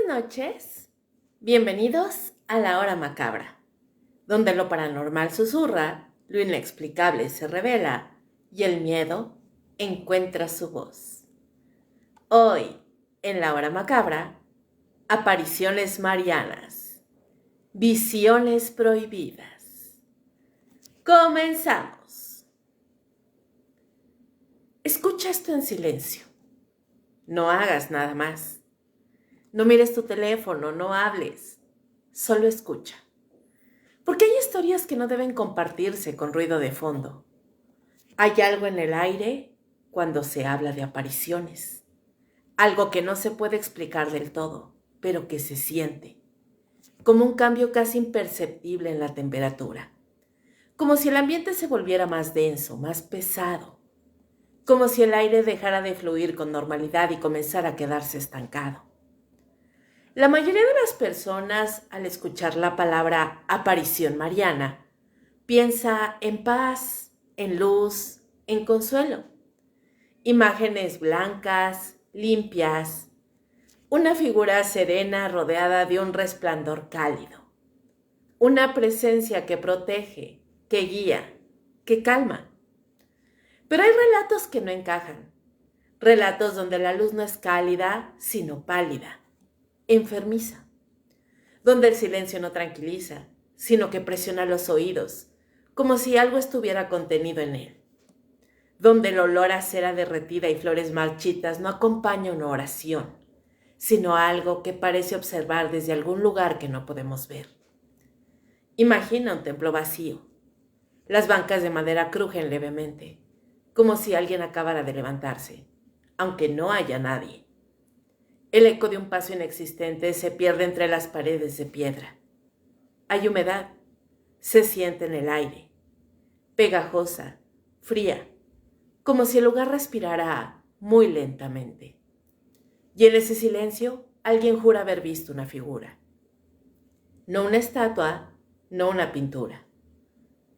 noches, bienvenidos a la hora macabra, donde lo paranormal susurra, lo inexplicable se revela y el miedo encuentra su voz. Hoy, en la hora macabra, apariciones marianas, visiones prohibidas. Comenzamos. Escucha esto en silencio. No hagas nada más. No mires tu teléfono, no hables, solo escucha. Porque hay historias que no deben compartirse con ruido de fondo. Hay algo en el aire cuando se habla de apariciones. Algo que no se puede explicar del todo, pero que se siente. Como un cambio casi imperceptible en la temperatura. Como si el ambiente se volviera más denso, más pesado. Como si el aire dejara de fluir con normalidad y comenzara a quedarse estancado. La mayoría de las personas, al escuchar la palabra aparición mariana, piensa en paz, en luz, en consuelo. Imágenes blancas, limpias, una figura serena rodeada de un resplandor cálido. Una presencia que protege, que guía, que calma. Pero hay relatos que no encajan. Relatos donde la luz no es cálida, sino pálida. Enfermiza, donde el silencio no tranquiliza, sino que presiona los oídos, como si algo estuviera contenido en él, donde el olor a cera derretida y flores marchitas no acompaña una oración, sino algo que parece observar desde algún lugar que no podemos ver. Imagina un templo vacío. Las bancas de madera crujen levemente, como si alguien acabara de levantarse, aunque no haya nadie. El eco de un paso inexistente se pierde entre las paredes de piedra. Hay humedad, se siente en el aire, pegajosa, fría, como si el lugar respirara muy lentamente. Y en ese silencio, alguien jura haber visto una figura. No una estatua, no una pintura.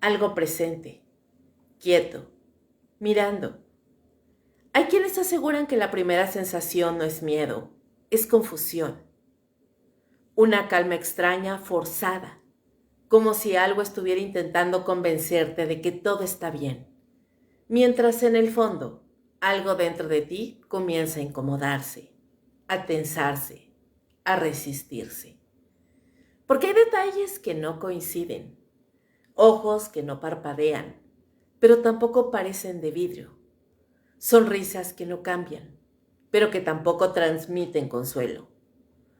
Algo presente, quieto, mirando. Hay quienes aseguran que la primera sensación no es miedo, es confusión. Una calma extraña, forzada, como si algo estuviera intentando convencerte de que todo está bien, mientras en el fondo, algo dentro de ti comienza a incomodarse, a tensarse, a resistirse. Porque hay detalles que no coinciden, ojos que no parpadean, pero tampoco parecen de vidrio, sonrisas que no cambian, pero que tampoco transmiten consuelo.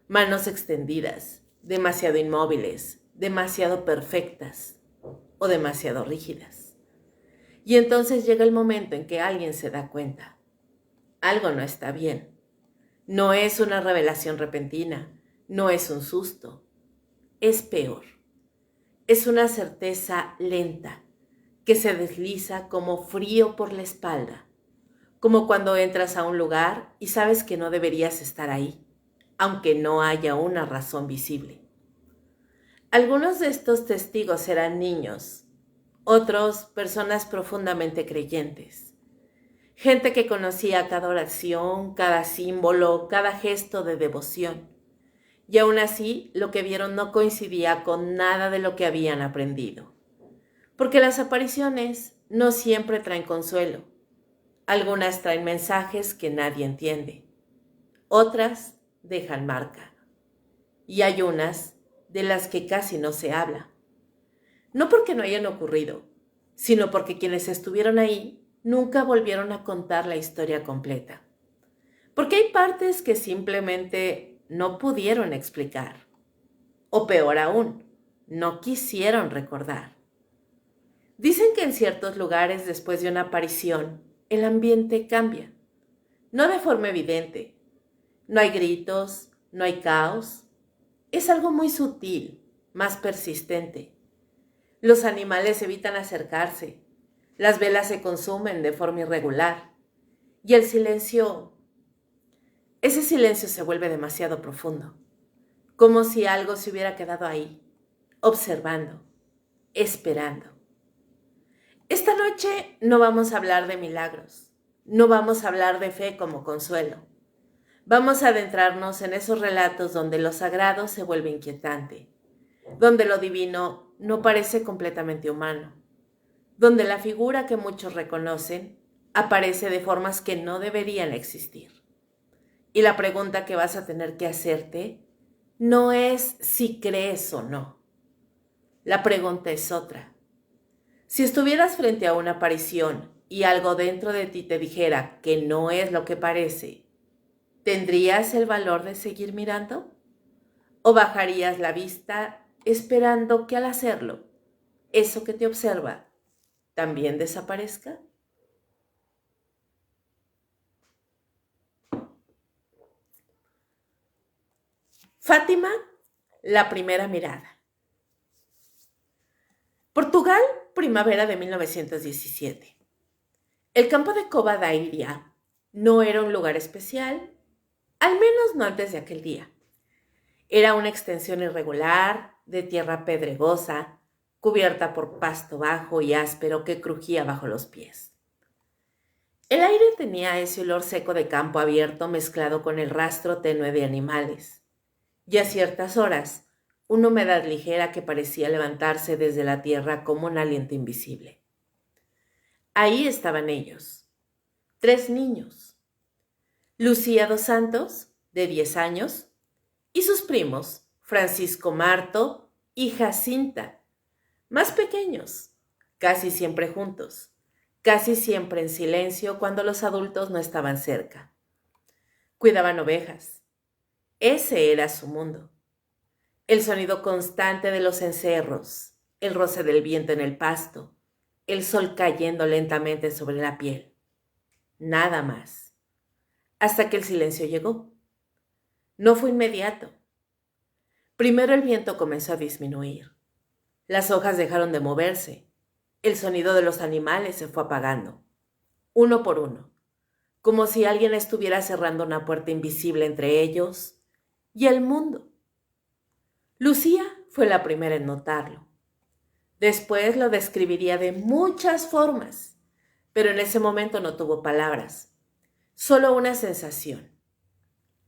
Manos extendidas, demasiado inmóviles, demasiado perfectas o demasiado rígidas. Y entonces llega el momento en que alguien se da cuenta. Algo no está bien. No es una revelación repentina, no es un susto. Es peor. Es una certeza lenta que se desliza como frío por la espalda. Como cuando entras a un lugar y sabes que no deberías estar ahí, aunque no haya una razón visible. Algunos de estos testigos eran niños, otros personas profundamente creyentes, gente que conocía cada oración, cada símbolo, cada gesto de devoción, y aún así lo que vieron no coincidía con nada de lo que habían aprendido, porque las apariciones no siempre traen consuelo. Algunas traen mensajes que nadie entiende. Otras dejan marca. Y hay unas de las que casi no se habla. No porque no hayan ocurrido, sino porque quienes estuvieron ahí nunca volvieron a contar la historia completa. Porque hay partes que simplemente no pudieron explicar. O peor aún, no quisieron recordar. Dicen que en ciertos lugares después de una aparición, el ambiente cambia. No de forma evidente. No hay gritos, no hay caos. Es algo muy sutil, más persistente. Los animales evitan acercarse. Las velas se consumen de forma irregular. Y el silencio, ese silencio se vuelve demasiado profundo. Como si algo se hubiera quedado ahí, observando, esperando. Esta noche no vamos a hablar de milagros. No vamos a hablar de fe como consuelo. Vamos a adentrarnos en esos relatos donde lo sagrado se vuelve inquietante, donde lo divino no parece completamente humano, donde la figura que muchos reconocen aparece de formas que no deberían existir. Y la pregunta que vas a tener que hacerte no es si crees o no. La pregunta es otra. Si estuvieras frente a una aparición y algo dentro de ti te dijera que no es lo que parece, ¿tendrías el valor de seguir mirando? ¿O bajarías la vista esperando que al hacerlo, eso que te observa también desaparezca? Fátima, la primera mirada. Portugal, primavera de 1917. El campo de Cova da Iria no era un lugar especial, al menos no antes de aquel día. Era una extensión irregular, de tierra pedregosa, cubierta por pasto bajo y áspero que crujía bajo los pies. El aire tenía ese olor seco de campo abierto mezclado con el rastro tenue de animales, y a ciertas horas, una humedad ligera que parecía levantarse desde la tierra como un aliento invisible. Ahí estaban ellos, 3 niños. Lucía dos Santos, de 10 años, y sus primos, Francisco Marto y Jacinta, más pequeños, casi siempre juntos, casi siempre en silencio cuando los adultos no estaban cerca. Cuidaban ovejas. Ese era su mundo. El sonido constante de los encerros, el roce del viento en el pasto, el sol cayendo lentamente sobre la piel. Nada más. Hasta que el silencio llegó. No fue inmediato. Primero el viento comenzó a disminuir. Las hojas dejaron de moverse. El sonido de los animales se fue apagando, uno por uno, como si alguien estuviera cerrando una puerta invisible entre ellos y el mundo. Lucía fue la primera en notarlo. Después lo describiría de muchas formas, pero en ese momento no tuvo palabras, solo una sensación.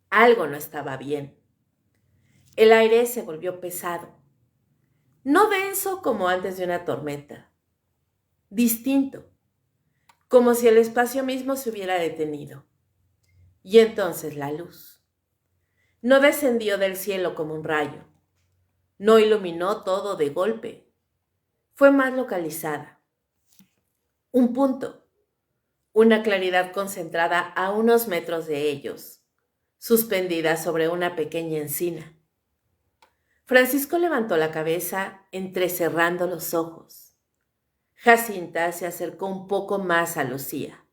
Algo no estaba bien. El aire se volvió pesado, no denso como antes de una tormenta, distinto, como si el espacio mismo se hubiera detenido. Y entonces la luz. No descendió del cielo como un rayo, no iluminó todo de golpe, fue más localizada. Un punto, una claridad concentrada a unos metros de ellos, suspendida sobre una pequeña encina. Francisco levantó la cabeza, entrecerrando los ojos. Jacinta se acercó un poco más a Lucía.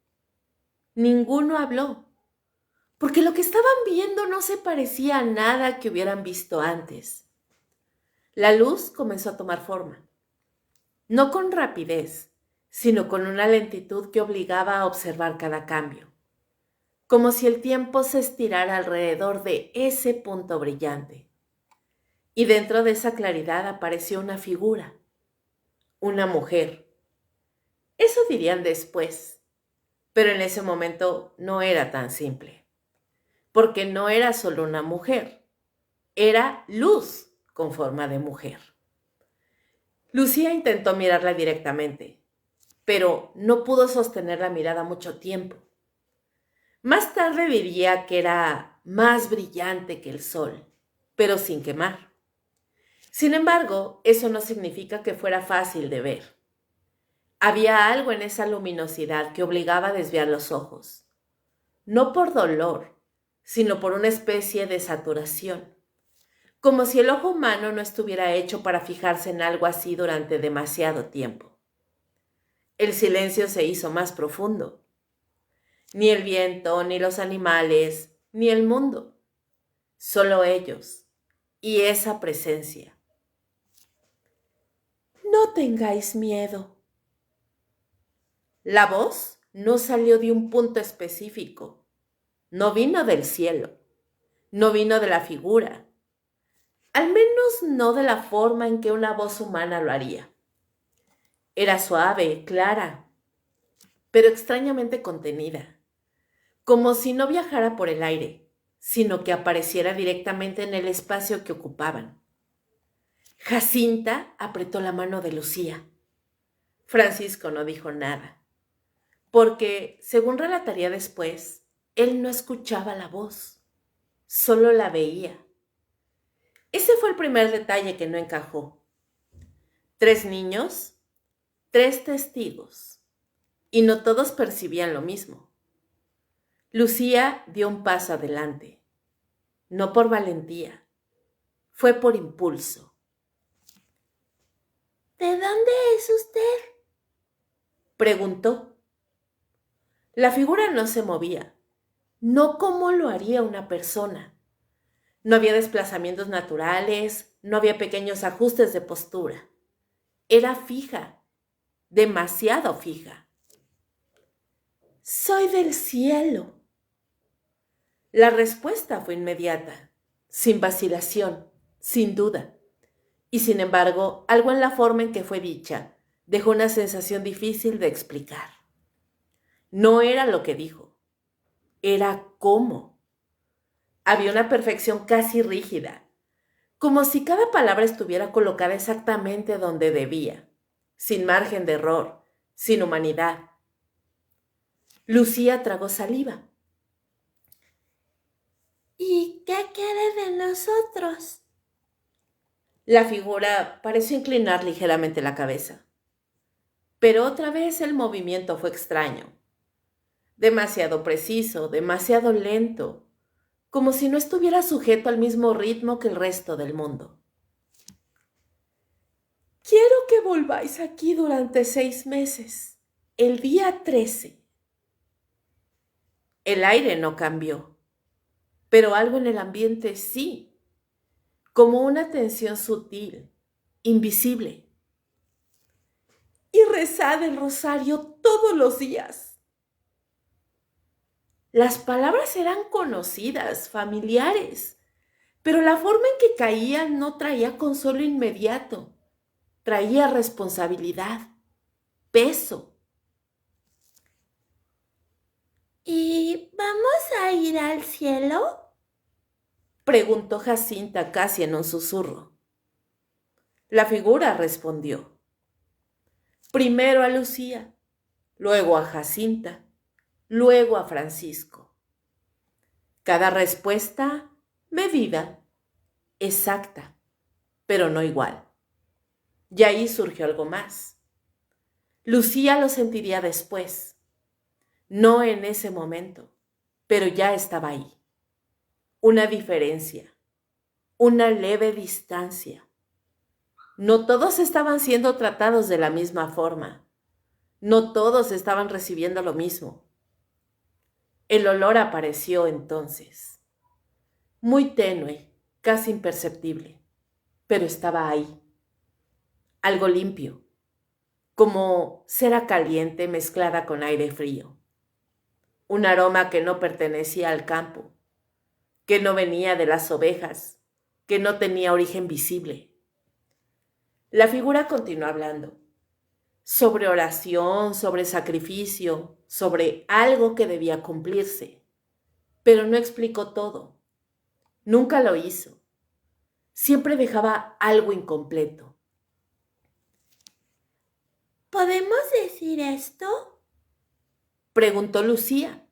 Ninguno habló, porque lo que estaban viendo no se parecía a nada que hubieran visto antes. La luz comenzó a tomar forma, no con rapidez, sino con una lentitud que obligaba a observar cada cambio, como si el tiempo se estirara alrededor de ese punto brillante. Y dentro de esa claridad apareció una figura, una mujer. Eso dirían después, pero en ese momento no era tan simple, porque no era solo una mujer, era luz con forma de mujer. Lucía intentó mirarla directamente, pero no pudo sostener la mirada mucho tiempo. Más tarde diría que era más brillante que el sol, pero sin quemar. Sin embargo, eso no significa que fuera fácil de ver. Había algo en esa luminosidad que obligaba a desviar los ojos, no por dolor, sino por una especie de saturación, como si el ojo humano no estuviera hecho para fijarse en algo así durante demasiado tiempo. El silencio se hizo más profundo. Ni el viento, ni los animales, ni el mundo. Solo ellos y esa presencia. No tengáis miedo. La voz no salió de un punto específico. No vino del cielo. No vino de la figura. Al menos no de la forma en que una voz humana lo haría. Era suave, clara, pero extrañamente contenida, como si no viajara por el aire, sino que apareciera directamente en el espacio que ocupaban. Jacinta apretó la mano de Lucía. Francisco no dijo nada, porque, según relataría después, él no escuchaba la voz, solo la veía. Ese fue el primer detalle que no encajó. 3 niños, 3 testigos, y no todos percibían lo mismo. Lucía dio un paso adelante, no por valentía, fue por impulso. ¿De dónde es usted?, preguntó. La figura no se movía, no como lo haría una persona. No había desplazamientos naturales, no había pequeños ajustes de postura. Era fija, demasiado fija. Soy del cielo. La respuesta fue inmediata, sin vacilación, sin duda. Y sin embargo, algo en la forma en que fue dicha dejó una sensación difícil de explicar. No era lo que dijo, era cómo. Había una perfección casi rígida, como si cada palabra estuviera colocada exactamente donde debía, sin margen de error, sin humanidad. Lucía tragó saliva. ¿Y qué quiere de nosotros? La figura pareció inclinar ligeramente la cabeza, pero otra vez el movimiento fue extraño, demasiado preciso, demasiado lento, como si no estuviera sujeto al mismo ritmo que el resto del mundo. Quiero que volváis aquí durante 6 meses, el día 13. El aire no cambió, pero algo en el ambiente sí, como una tensión sutil, invisible. Y rezad el rosario todos los días. Las palabras eran conocidas, familiares, pero la forma en que caían no traía consuelo inmediato, traía responsabilidad, peso. ¿Y vamos a ir al cielo?, preguntó Jacinta casi en un susurro. La figura respondió. Primero a Lucía, luego a Jacinta, luego a Francisco. Cada respuesta medida, exacta, pero no igual. Y ahí surgió algo más. Lucía lo sentiría después, no en ese momento, pero ya estaba ahí. Una diferencia, una leve distancia. No todos estaban siendo tratados de la misma forma. No todos estaban recibiendo lo mismo. El olor apareció entonces, muy tenue, casi imperceptible, pero estaba ahí. Algo limpio, como cera caliente mezclada con aire frío. Un aroma que no pertenecía al campo, que no venía de las ovejas, que no tenía origen visible. La figura continuó hablando, sobre oración, sobre sacrificio, sobre algo que debía cumplirse, pero no explicó todo. Nunca lo hizo. Siempre dejaba algo incompleto. ¿Podemos decir esto?, preguntó Lucía.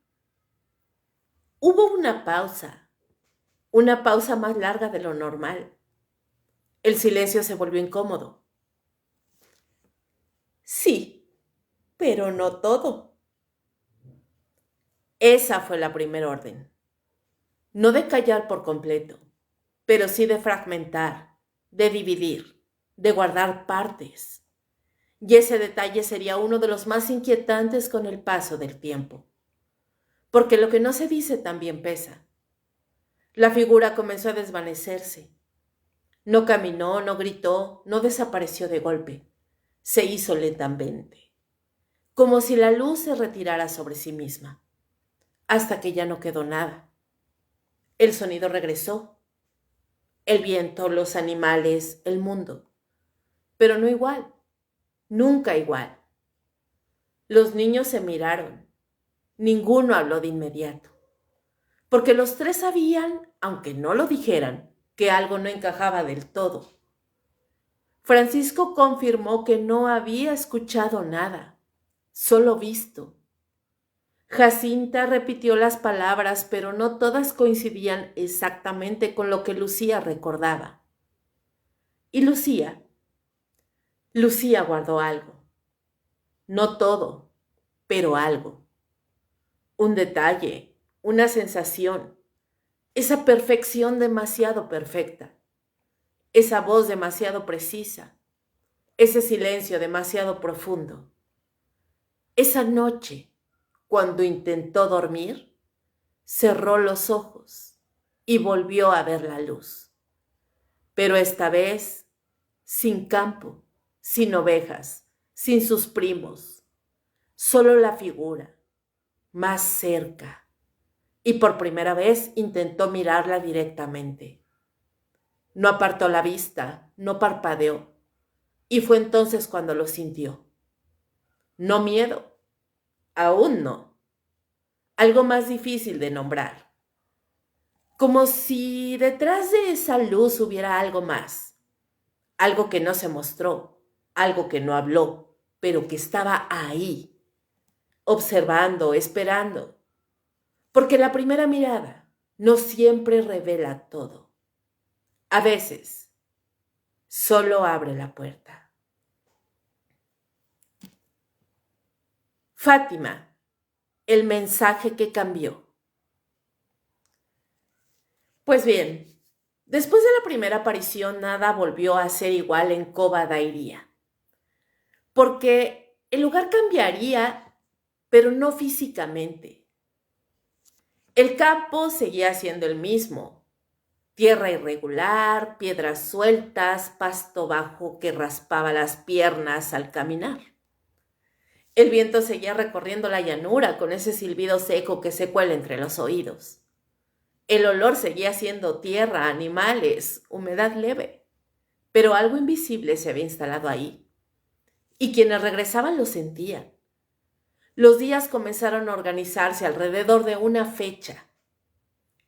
Hubo una pausa más larga de lo normal. El silencio se volvió incómodo. Sí, pero no todo. Esa fue la primera orden. No de callar por completo, pero sí de fragmentar, de dividir, de guardar partes. Y ese detalle sería uno de los más inquietantes con el paso del tiempo. Porque lo que no se dice también pesa. La figura comenzó a desvanecerse. No caminó, no gritó, no desapareció de golpe. Se hizo lentamente, como si la luz se retirara sobre sí misma, hasta que ya no quedó nada. El sonido regresó, el viento, los animales, el mundo, pero no igual, nunca igual. Los niños se miraron, ninguno habló de inmediato, porque los tres sabían, aunque no lo dijeran, que algo no encajaba del todo. Francisco confirmó que no había escuchado nada, solo visto. Jacinta repitió las palabras, pero no todas coincidían exactamente con lo que Lucía recordaba. ¿Y Lucía? Lucía guardó algo. No todo, pero algo. Un detalle, una sensación, esa perfección demasiado perfecta, esa voz demasiado precisa, ese silencio demasiado profundo. Esa noche, cuando intentó dormir, cerró los ojos y volvió a ver la luz. Pero esta vez, sin campo, sin ovejas, sin sus primos, solo la figura, más cerca, y por primera vez intentó mirarla directamente. No apartó la vista, no parpadeó, y fue entonces cuando lo sintió. No miedo, aún no. Algo más difícil de nombrar. Como si detrás de esa luz hubiera algo más. Algo que no se mostró, algo que no habló, pero que estaba ahí, observando, esperando. Porque la primera mirada no siempre revela todo. A veces, solo abre la puerta. Fátima, el mensaje que cambió. Pues bien, después de la primera aparición nada volvió a ser igual en Cova da Iria. Porque el lugar cambiaría, pero no físicamente. El campo seguía siendo el mismo. Tierra irregular, piedras sueltas, pasto bajo que raspaba las piernas al caminar. El viento seguía recorriendo la llanura con ese silbido seco que se cuela entre los oídos. El olor seguía siendo tierra, animales, humedad leve, pero algo invisible se había instalado ahí. Y quienes regresaban lo sentían. Los días comenzaron a organizarse alrededor de una fecha,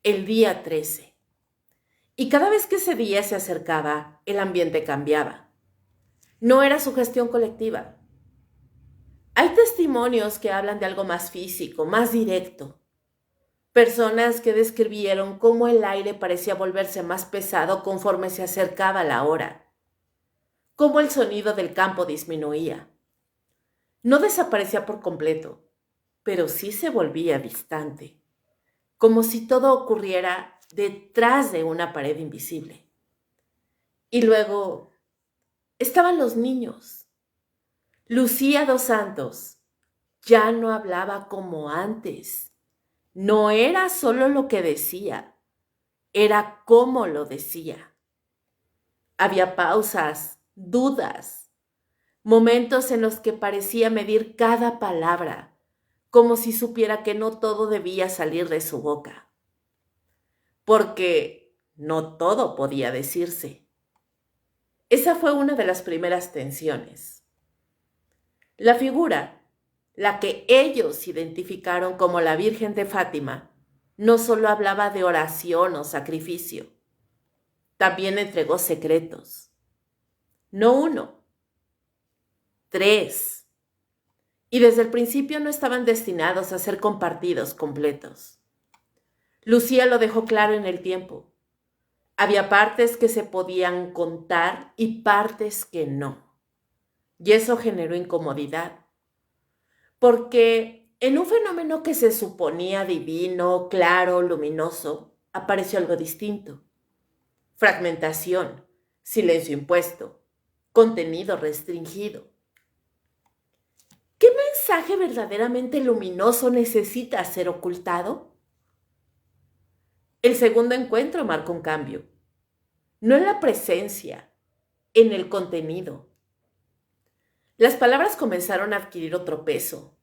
el día 13. Y cada vez que ese día se acercaba, el ambiente cambiaba. No era sugestión colectiva. Hay testimonios que hablan de algo más físico, más directo. Personas que describieron cómo el aire parecía volverse más pesado conforme se acercaba la hora. Cómo el sonido del campo disminuía. No desaparecía por completo, pero sí se volvía distante. Como si todo ocurriera detrás de una pared invisible. Y luego estaban los niños. Lucía dos Santos ya no hablaba como antes. No era solo lo que decía, era cómo lo decía. Había pausas, dudas, momentos en los que parecía medir cada palabra, como si supiera que no todo debía salir de su boca. Porque no todo podía decirse. Esa fue una de las primeras tensiones. La figura, la que ellos identificaron como la Virgen de Fátima, no solo hablaba de oración o sacrificio, también entregó secretos. No uno, 3. Y desde el principio no estaban destinados a ser compartidos completos. Lucía lo dejó claro en el tiempo. Había partes que se podían contar y partes que no. Y eso generó incomodidad. Porque en un fenómeno que se suponía divino, claro, luminoso, apareció algo distinto. Fragmentación, silencio impuesto, contenido restringido. ¿Qué mensaje verdaderamente luminoso necesita ser ocultado? El segundo encuentro marcó un cambio. No en la presencia, en el contenido. Las palabras comenzaron a adquirir otro peso.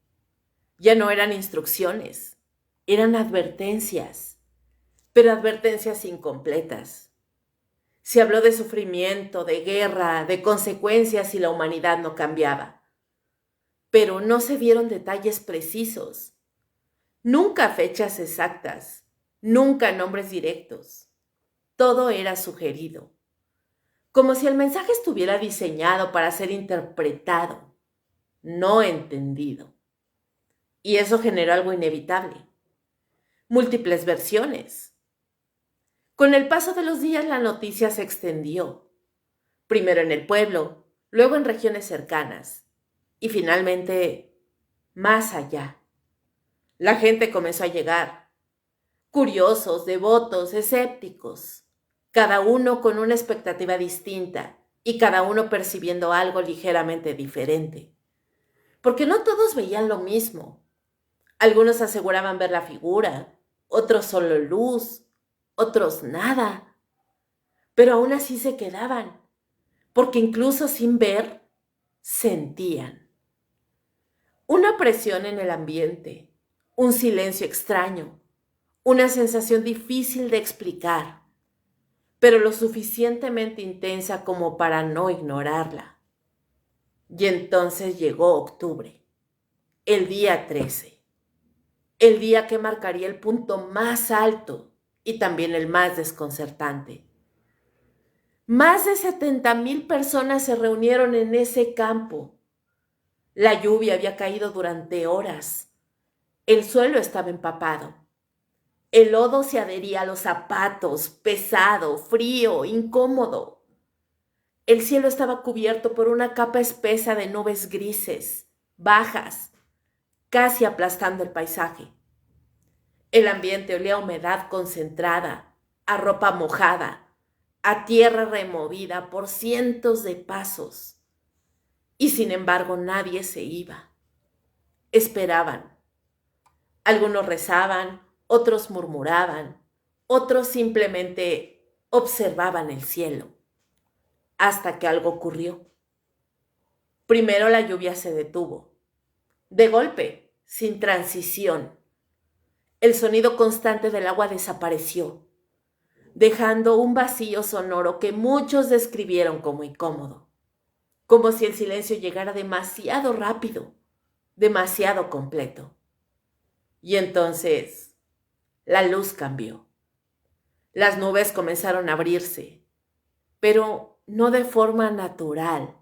Ya no eran instrucciones, eran advertencias, pero advertencias incompletas. Se habló de sufrimiento, de guerra, de consecuencias si la humanidad no cambiaba. Pero no se dieron detalles precisos, nunca fechas exactas, Nunca nombres directos. Todo era sugerido, como si el mensaje estuviera diseñado para ser interpretado, no entendido. Y eso generó algo inevitable: múltiples versiones. Con el paso de los días la noticia se extendió, primero en el pueblo, luego en regiones cercanas y finalmente más allá. La gente comenzó a llegar, curiosos, devotos, escépticos, cada uno con una expectativa distinta y cada uno percibiendo algo ligeramente diferente, porque no todos veían lo mismo. Algunos aseguraban ver la figura, otros solo luz, otros nada, pero aún así se quedaban, porque incluso sin ver, sentían una presión en el ambiente, un silencio extraño, una sensación difícil de explicar, pero lo suficientemente intensa como para no ignorarla. Y entonces llegó octubre, el día 13, el día que marcaría el punto más alto y también el más desconcertante. Más de 70,000 personas se reunieron en ese campo. La lluvia había caído durante horas. El suelo estaba empapado. El lodo se adhería a los zapatos, pesado, frío, incómodo. El cielo estaba cubierto por una capa espesa de nubes grises, bajas, casi aplastando el paisaje. El ambiente olía a humedad concentrada, a ropa mojada, a tierra removida por cientos de pasos. Y sin embargo nadie se iba. Esperaban. Algunos rezaban, otros murmuraban, otros simplemente observaban el cielo, hasta que algo ocurrió. Primero la lluvia se detuvo, de golpe, sin transición. El sonido constante del agua desapareció, dejando un vacío sonoro que muchos describieron como incómodo, como si el silencio llegara demasiado rápido, demasiado completo. Y entonces la luz cambió. Las nubes comenzaron a abrirse, pero no de forma natural,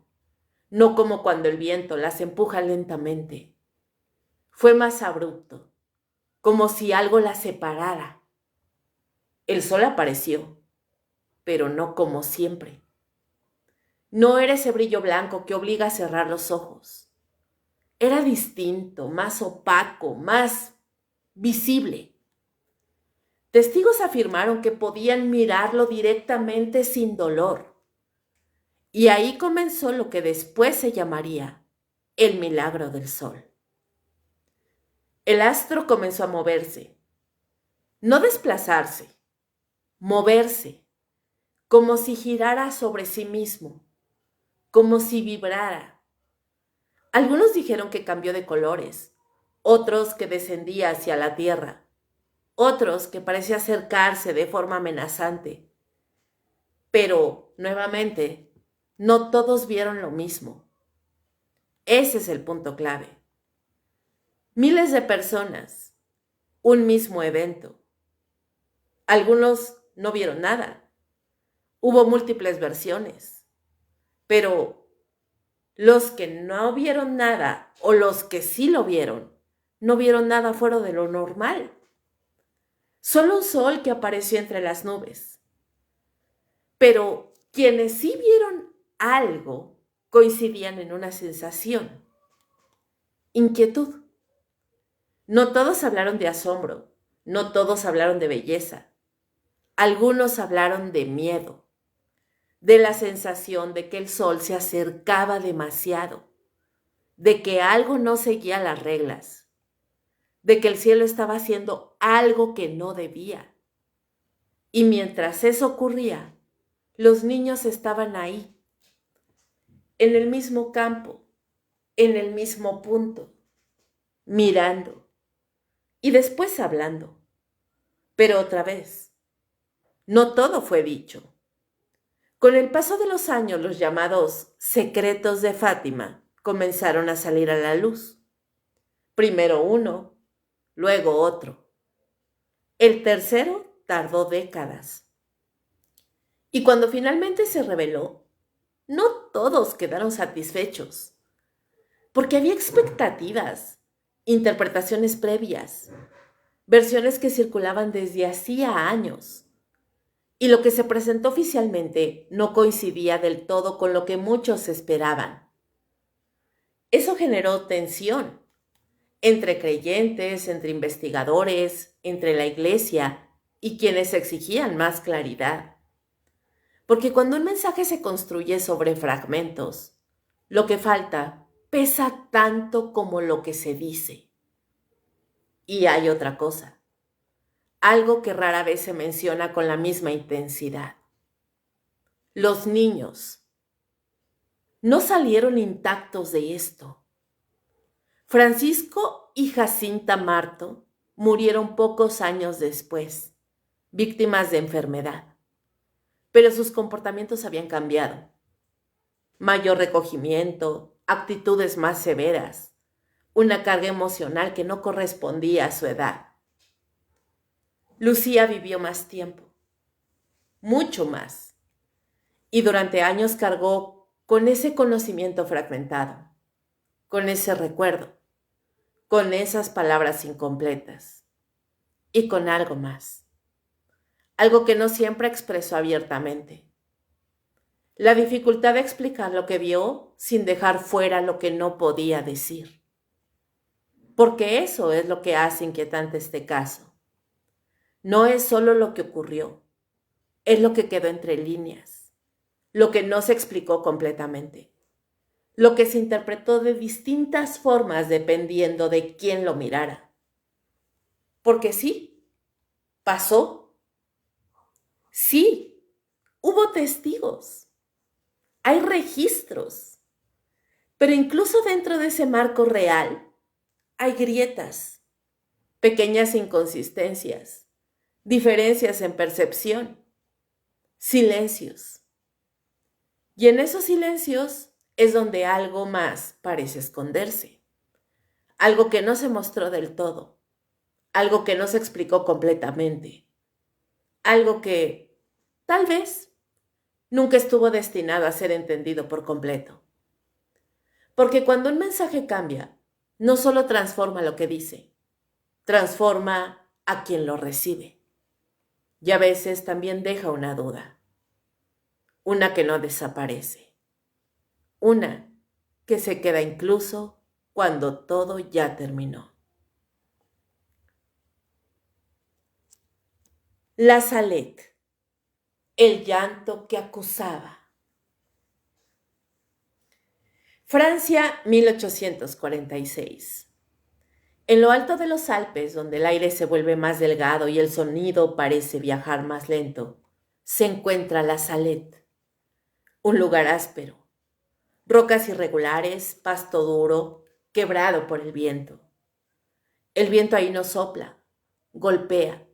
no como cuando el viento las empuja lentamente. Fue más abrupto, como si algo las separara. El sol apareció, pero no como siempre. No era ese brillo blanco que obliga a cerrar los ojos. Era distinto, más opaco, más visible. Testigos afirmaron que podían mirarlo directamente sin dolor. Y ahí comenzó lo que después se llamaría el milagro del sol. El astro comenzó a moverse, no desplazarse, moverse, como si girara sobre sí mismo, como si vibrara. Algunos dijeron que cambió de colores, otros que descendía hacia la tierra, otros que parecía acercarse de forma amenazante. Pero, nuevamente, no todos vieron lo mismo. Ese es el punto clave. Miles de personas, un mismo evento. Algunos no vieron nada. Hubo múltiples versiones. Pero los que no vieron nada o los que sí lo vieron, no vieron nada fuera de lo normal. Solo un sol que apareció entre las nubes. Pero quienes sí vieron algo coincidían en una sensación: inquietud. No todos hablaron de asombro, no todos hablaron de belleza. Algunos hablaron de miedo, de la sensación de que el sol se acercaba demasiado, de que algo no seguía las reglas, de que el cielo estaba haciendo algo que no debía. Y mientras eso ocurría, los niños estaban ahí, en el mismo campo, en el mismo punto, mirando y después hablando. Pero otra vez, no todo fue dicho. Con el paso de los años, los llamados secretos de Fátima comenzaron a salir a la luz. Primero uno, luego otro. El tercero tardó décadas. Y cuando finalmente se reveló, no todos quedaron satisfechos, porque había expectativas, interpretaciones previas, versiones que circulaban desde hacía años. Y lo que se presentó oficialmente no coincidía del todo con lo que muchos esperaban. Eso generó tensión entre creyentes, entre investigadores, entre la iglesia y quienes exigían más claridad. Porque cuando un mensaje se construye sobre fragmentos, lo que falta pesa tanto como lo que se dice. Y hay otra cosa, algo que rara vez se menciona con la misma intensidad. Los niños no salieron intactos de esto. Francisco y Jacinta Marto murieron pocos años después, víctimas de enfermedad, pero sus comportamientos habían cambiado. Mayor recogimiento, actitudes más severas, una carga emocional que no correspondía a su edad. Lucía vivió más tiempo, mucho más, y durante años cargó con ese conocimiento fragmentado, con ese recuerdo, con esas palabras incompletas y con algo más, algo que no siempre expresó abiertamente. La dificultad de explicar lo que vio sin dejar fuera lo que no podía decir. Porque eso es lo que hace inquietante este caso. No es solo lo que ocurrió, es lo que quedó entre líneas, lo que no se explicó completamente, lo que se interpretó de distintas formas dependiendo de quién lo mirara. Porque sí, pasó. Sí, hubo testigos, hay registros, pero incluso dentro de ese marco real hay grietas, pequeñas inconsistencias, diferencias en percepción, silencios. Y en esos silencios es donde algo más parece esconderse, algo que no se mostró del todo, algo que no se explicó completamente, algo que tal vez nunca estuvo destinado a ser entendido por completo. Porque cuando un mensaje cambia, no solo transforma lo que dice, transforma a quien lo recibe. Y a veces también deja una duda, una que no desaparece, una que se queda incluso cuando todo ya terminó. La Salette, el llanto que acusaba. Francia, 1846. En lo alto de los Alpes, donde el aire se vuelve más delgado y el sonido parece viajar más lento, se encuentra la Salette, un lugar áspero, rocas irregulares, pasto duro, quebrado por el viento. El viento ahí no sopla, golpea,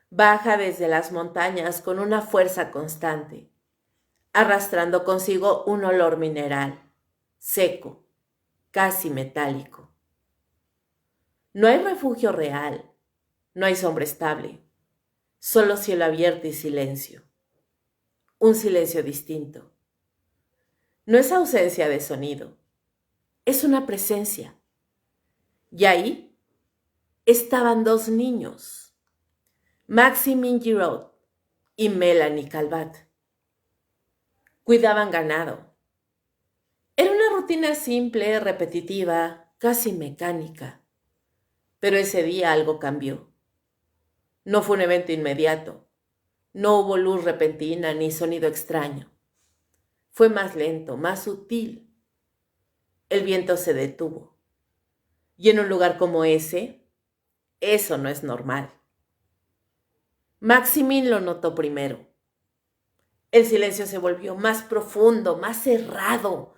baja desde las montañas con una fuerza constante, arrastrando consigo un olor mineral, seco, casi metálico. No hay refugio real, no hay sombra estable, solo cielo abierto y silencio. Un silencio distinto. No es ausencia de sonido, es una presencia. Y ahí estaban dos niños, Maximin Giraud y Melanie Calvat. Cuidaban ganado. Era una rutina simple, repetitiva, casi mecánica. Pero ese día algo cambió. No fue un evento inmediato. No hubo luz repentina ni sonido extraño. Fue más lento, más sutil. El viento se detuvo. Y en un lugar como ese, eso no es normal. Maximin lo notó primero. El silencio se volvió más profundo, más cerrado,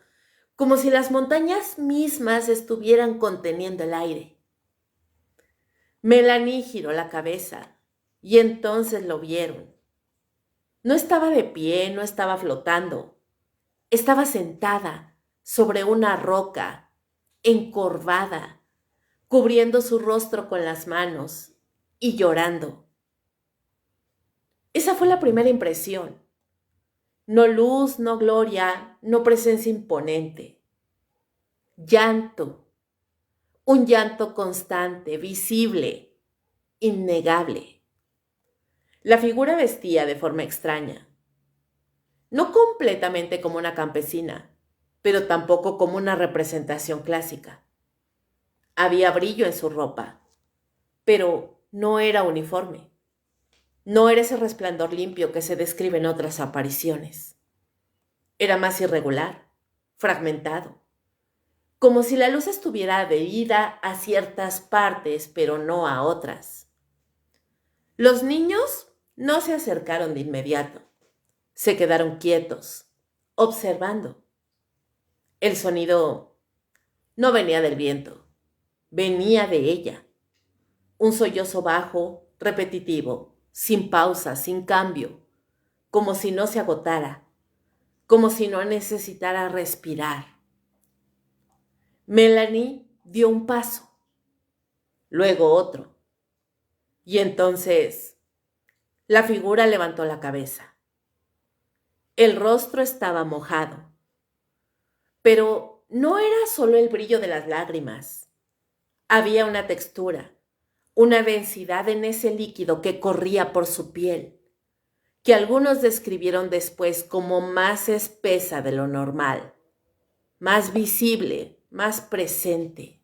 como si las montañas mismas estuvieran conteniendo el aire. Melanie giró la cabeza y entonces lo vieron. No estaba de pie, no estaba flotando. Estaba sentada sobre una roca, encorvada, cubriendo su rostro con las manos, y llorando. Esa fue la primera impresión. No luz, no gloria, no presencia imponente. Llanto. Un llanto constante, visible, innegable. La figura vestía de forma extraña. No completamente como una campesina, pero tampoco como una representación clásica. Había brillo en su ropa, pero no era uniforme. No era ese resplandor limpio que se describe en otras apariciones. Era más irregular, fragmentado, como si la luz estuviera adherida a ciertas partes, pero no a otras. Los niños no se acercaron de inmediato. Se quedaron quietos, observando. El sonido no venía del viento, venía de ella. Un sollozo bajo, repetitivo, sin pausa, sin cambio, como si no se agotara, como si no necesitara respirar. Melanie dio un paso, luego otro, y entonces la figura levantó la cabeza. El rostro estaba mojado, pero no era solo el brillo de las lágrimas. Había una textura, una densidad en ese líquido que corría por su piel, que algunos describieron después como más espesa de lo normal, más visible, más presente.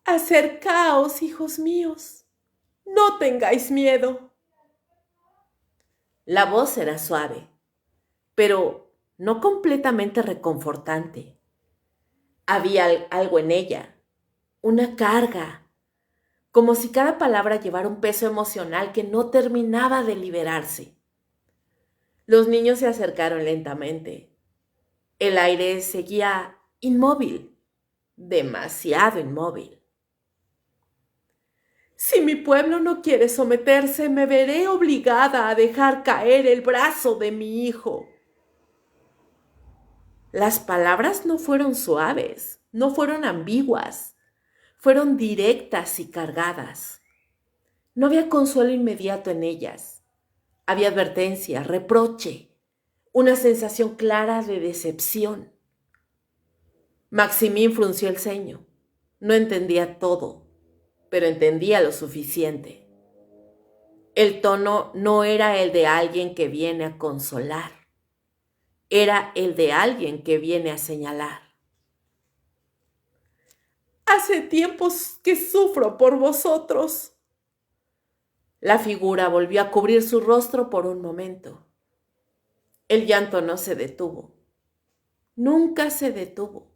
Acercaos, hijos míos, no tengáis miedo. La voz era suave, pero no completamente reconfortante. Había algo en ella, una carga, como si cada palabra llevara un peso emocional que no terminaba de liberarse. Los niños se acercaron lentamente. El aire seguía inmóvil, demasiado inmóvil. Si mi pueblo no quiere someterse, me veré obligada a dejar caer el brazo de mi hijo. Las palabras no fueron suaves, no fueron ambiguas, fueron directas y cargadas. No había consuelo inmediato en ellas. Había advertencia, reproche, una sensación clara de decepción. Maximín frunció el ceño. No entendía todo, pero entendía lo suficiente. El tono no era el de alguien que viene a consolar, era el de alguien que viene a señalar. Hace tiempos que sufro por vosotros. La figura volvió a cubrir su rostro por un momento. El llanto no se detuvo. Nunca se detuvo.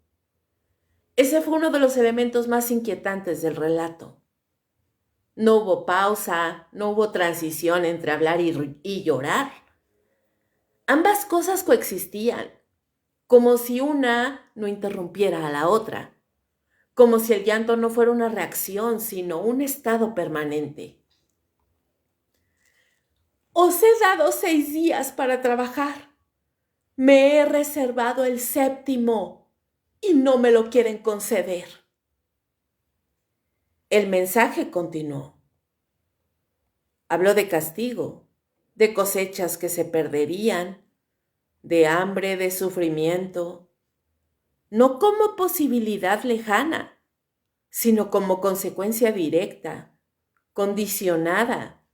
Ese fue uno de los elementos más inquietantes del relato. No hubo pausa, no hubo transición entre hablar y llorar. Ambas cosas coexistían, como si una no interrumpiera a la otra, como si el llanto no fuera una reacción, sino un estado permanente. Os he dado 6 días para trabajar. Me he reservado el 7º y no me lo quieren conceder. El mensaje continuó. Habló de castigo, de cosechas que se perderían, de hambre, de sufrimiento, no como posibilidad lejana, sino como consecuencia directa, condicionada.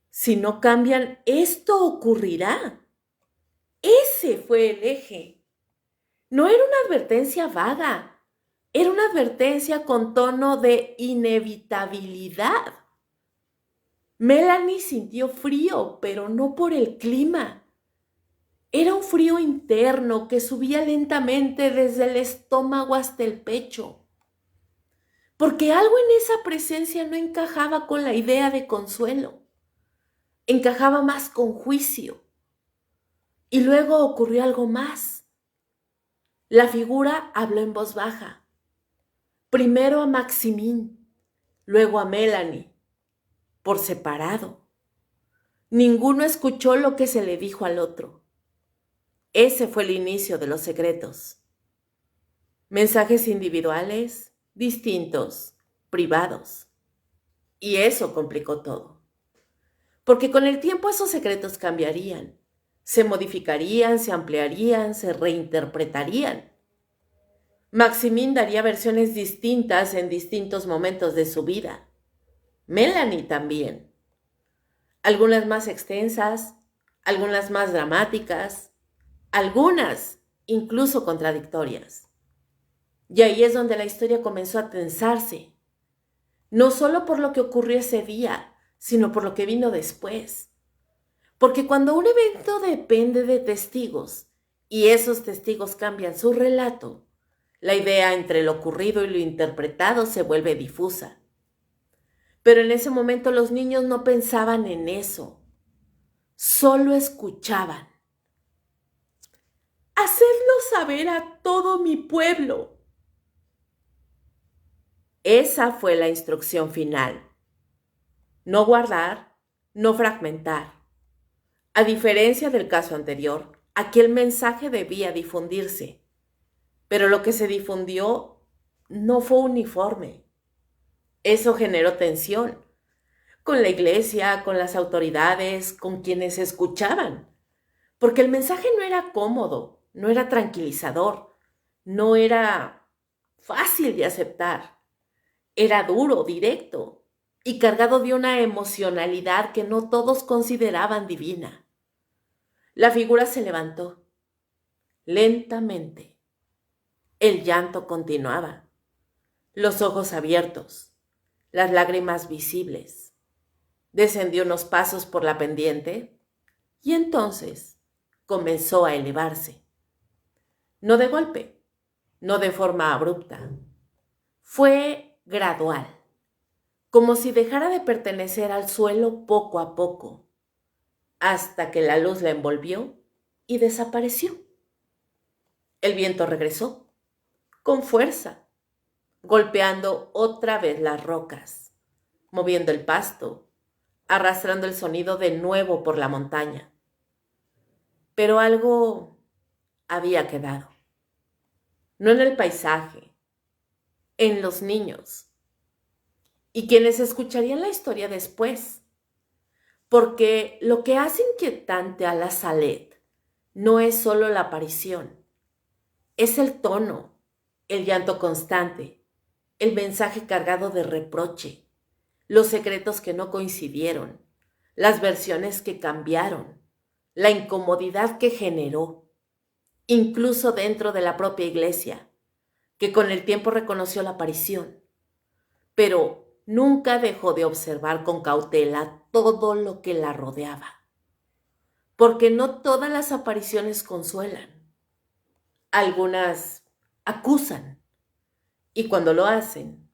Si no cambian, esto ocurrirá. Ese fue el eje. No era una advertencia vaga, era una advertencia con tono de inevitabilidad. Melanie sintió frío, pero no por el clima. Era un frío interno que subía lentamente desde el estómago hasta el pecho, porque algo en esa presencia no encajaba con la idea de consuelo. Encajaba más con juicio. Y luego ocurrió algo más. La figura habló en voz baja. Primero a Maximín, luego a Melanie, por separado. Ninguno escuchó lo que se le dijo al otro. Ese fue el inicio de los secretos. Mensajes individuales, distintos, privados. Y eso complicó todo. Porque con el tiempo esos secretos cambiarían, se modificarían, se ampliarían, se reinterpretarían. Maximín daría versiones distintas en distintos momentos de su vida. Melanie también. Algunas más extensas, algunas más dramáticas, algunas incluso contradictorias. Y ahí es donde la historia comenzó a tensarse, no solo por lo que ocurrió ese día, sino por lo que vino después. Porque cuando un evento depende de testigos y esos testigos cambian su relato, la idea entre lo ocurrido y lo interpretado se vuelve difusa. Pero en ese momento los niños no pensaban en eso, solo escuchaban. Hacedlo saber a todo mi pueblo. Esa fue la instrucción final. No guardar, no fragmentar. A diferencia del caso anterior, aquí el mensaje debía difundirse, pero lo que se difundió no fue uniforme. Eso generó tensión con la iglesia, con las autoridades, con quienes escuchaban, porque el mensaje no era cómodo, no era tranquilizador, no era fácil de aceptar, era duro, directo y cargado de una emocionalidad que no todos consideraban divina. La figura se levantó, lentamente. El llanto continuaba, los ojos abiertos, las lágrimas visibles. Descendió unos pasos por la pendiente y entonces comenzó a elevarse. No de golpe, no de forma abrupta. Fue gradual, como si dejara de pertenecer al suelo poco a poco, hasta que la luz la envolvió y desapareció. El viento regresó, con fuerza, golpeando otra vez las rocas, moviendo el pasto, arrastrando el sonido de nuevo por la montaña. Pero algo había quedado. No en el paisaje, en los niños. Y quienes escucharían la historia después. Porque lo que hace inquietante a la Salet no es solo la aparición, es el tono, el llanto constante, el mensaje cargado de reproche, los secretos que no coincidieron, las versiones que cambiaron, la incomodidad que generó, incluso dentro de la propia iglesia, que con el tiempo reconoció la aparición, pero nunca dejó de observar con cautela todo lo que la rodeaba. Porque no todas las apariciones consuelan. Algunas acusan. Y cuando lo hacen,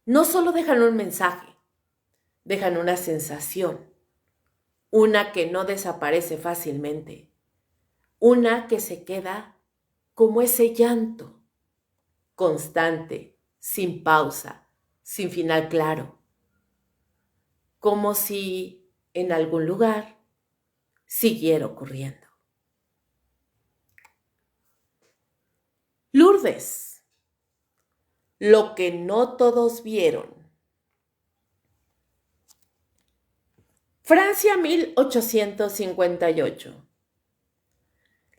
no solo dejan un mensaje, dejan una sensación, una que no desaparece fácilmente, una que se queda como ese llanto, constante, sin pausa, sin final claro, como si en algún lugar siguiera ocurriendo. Lourdes, lo que no todos vieron. Francia 1858.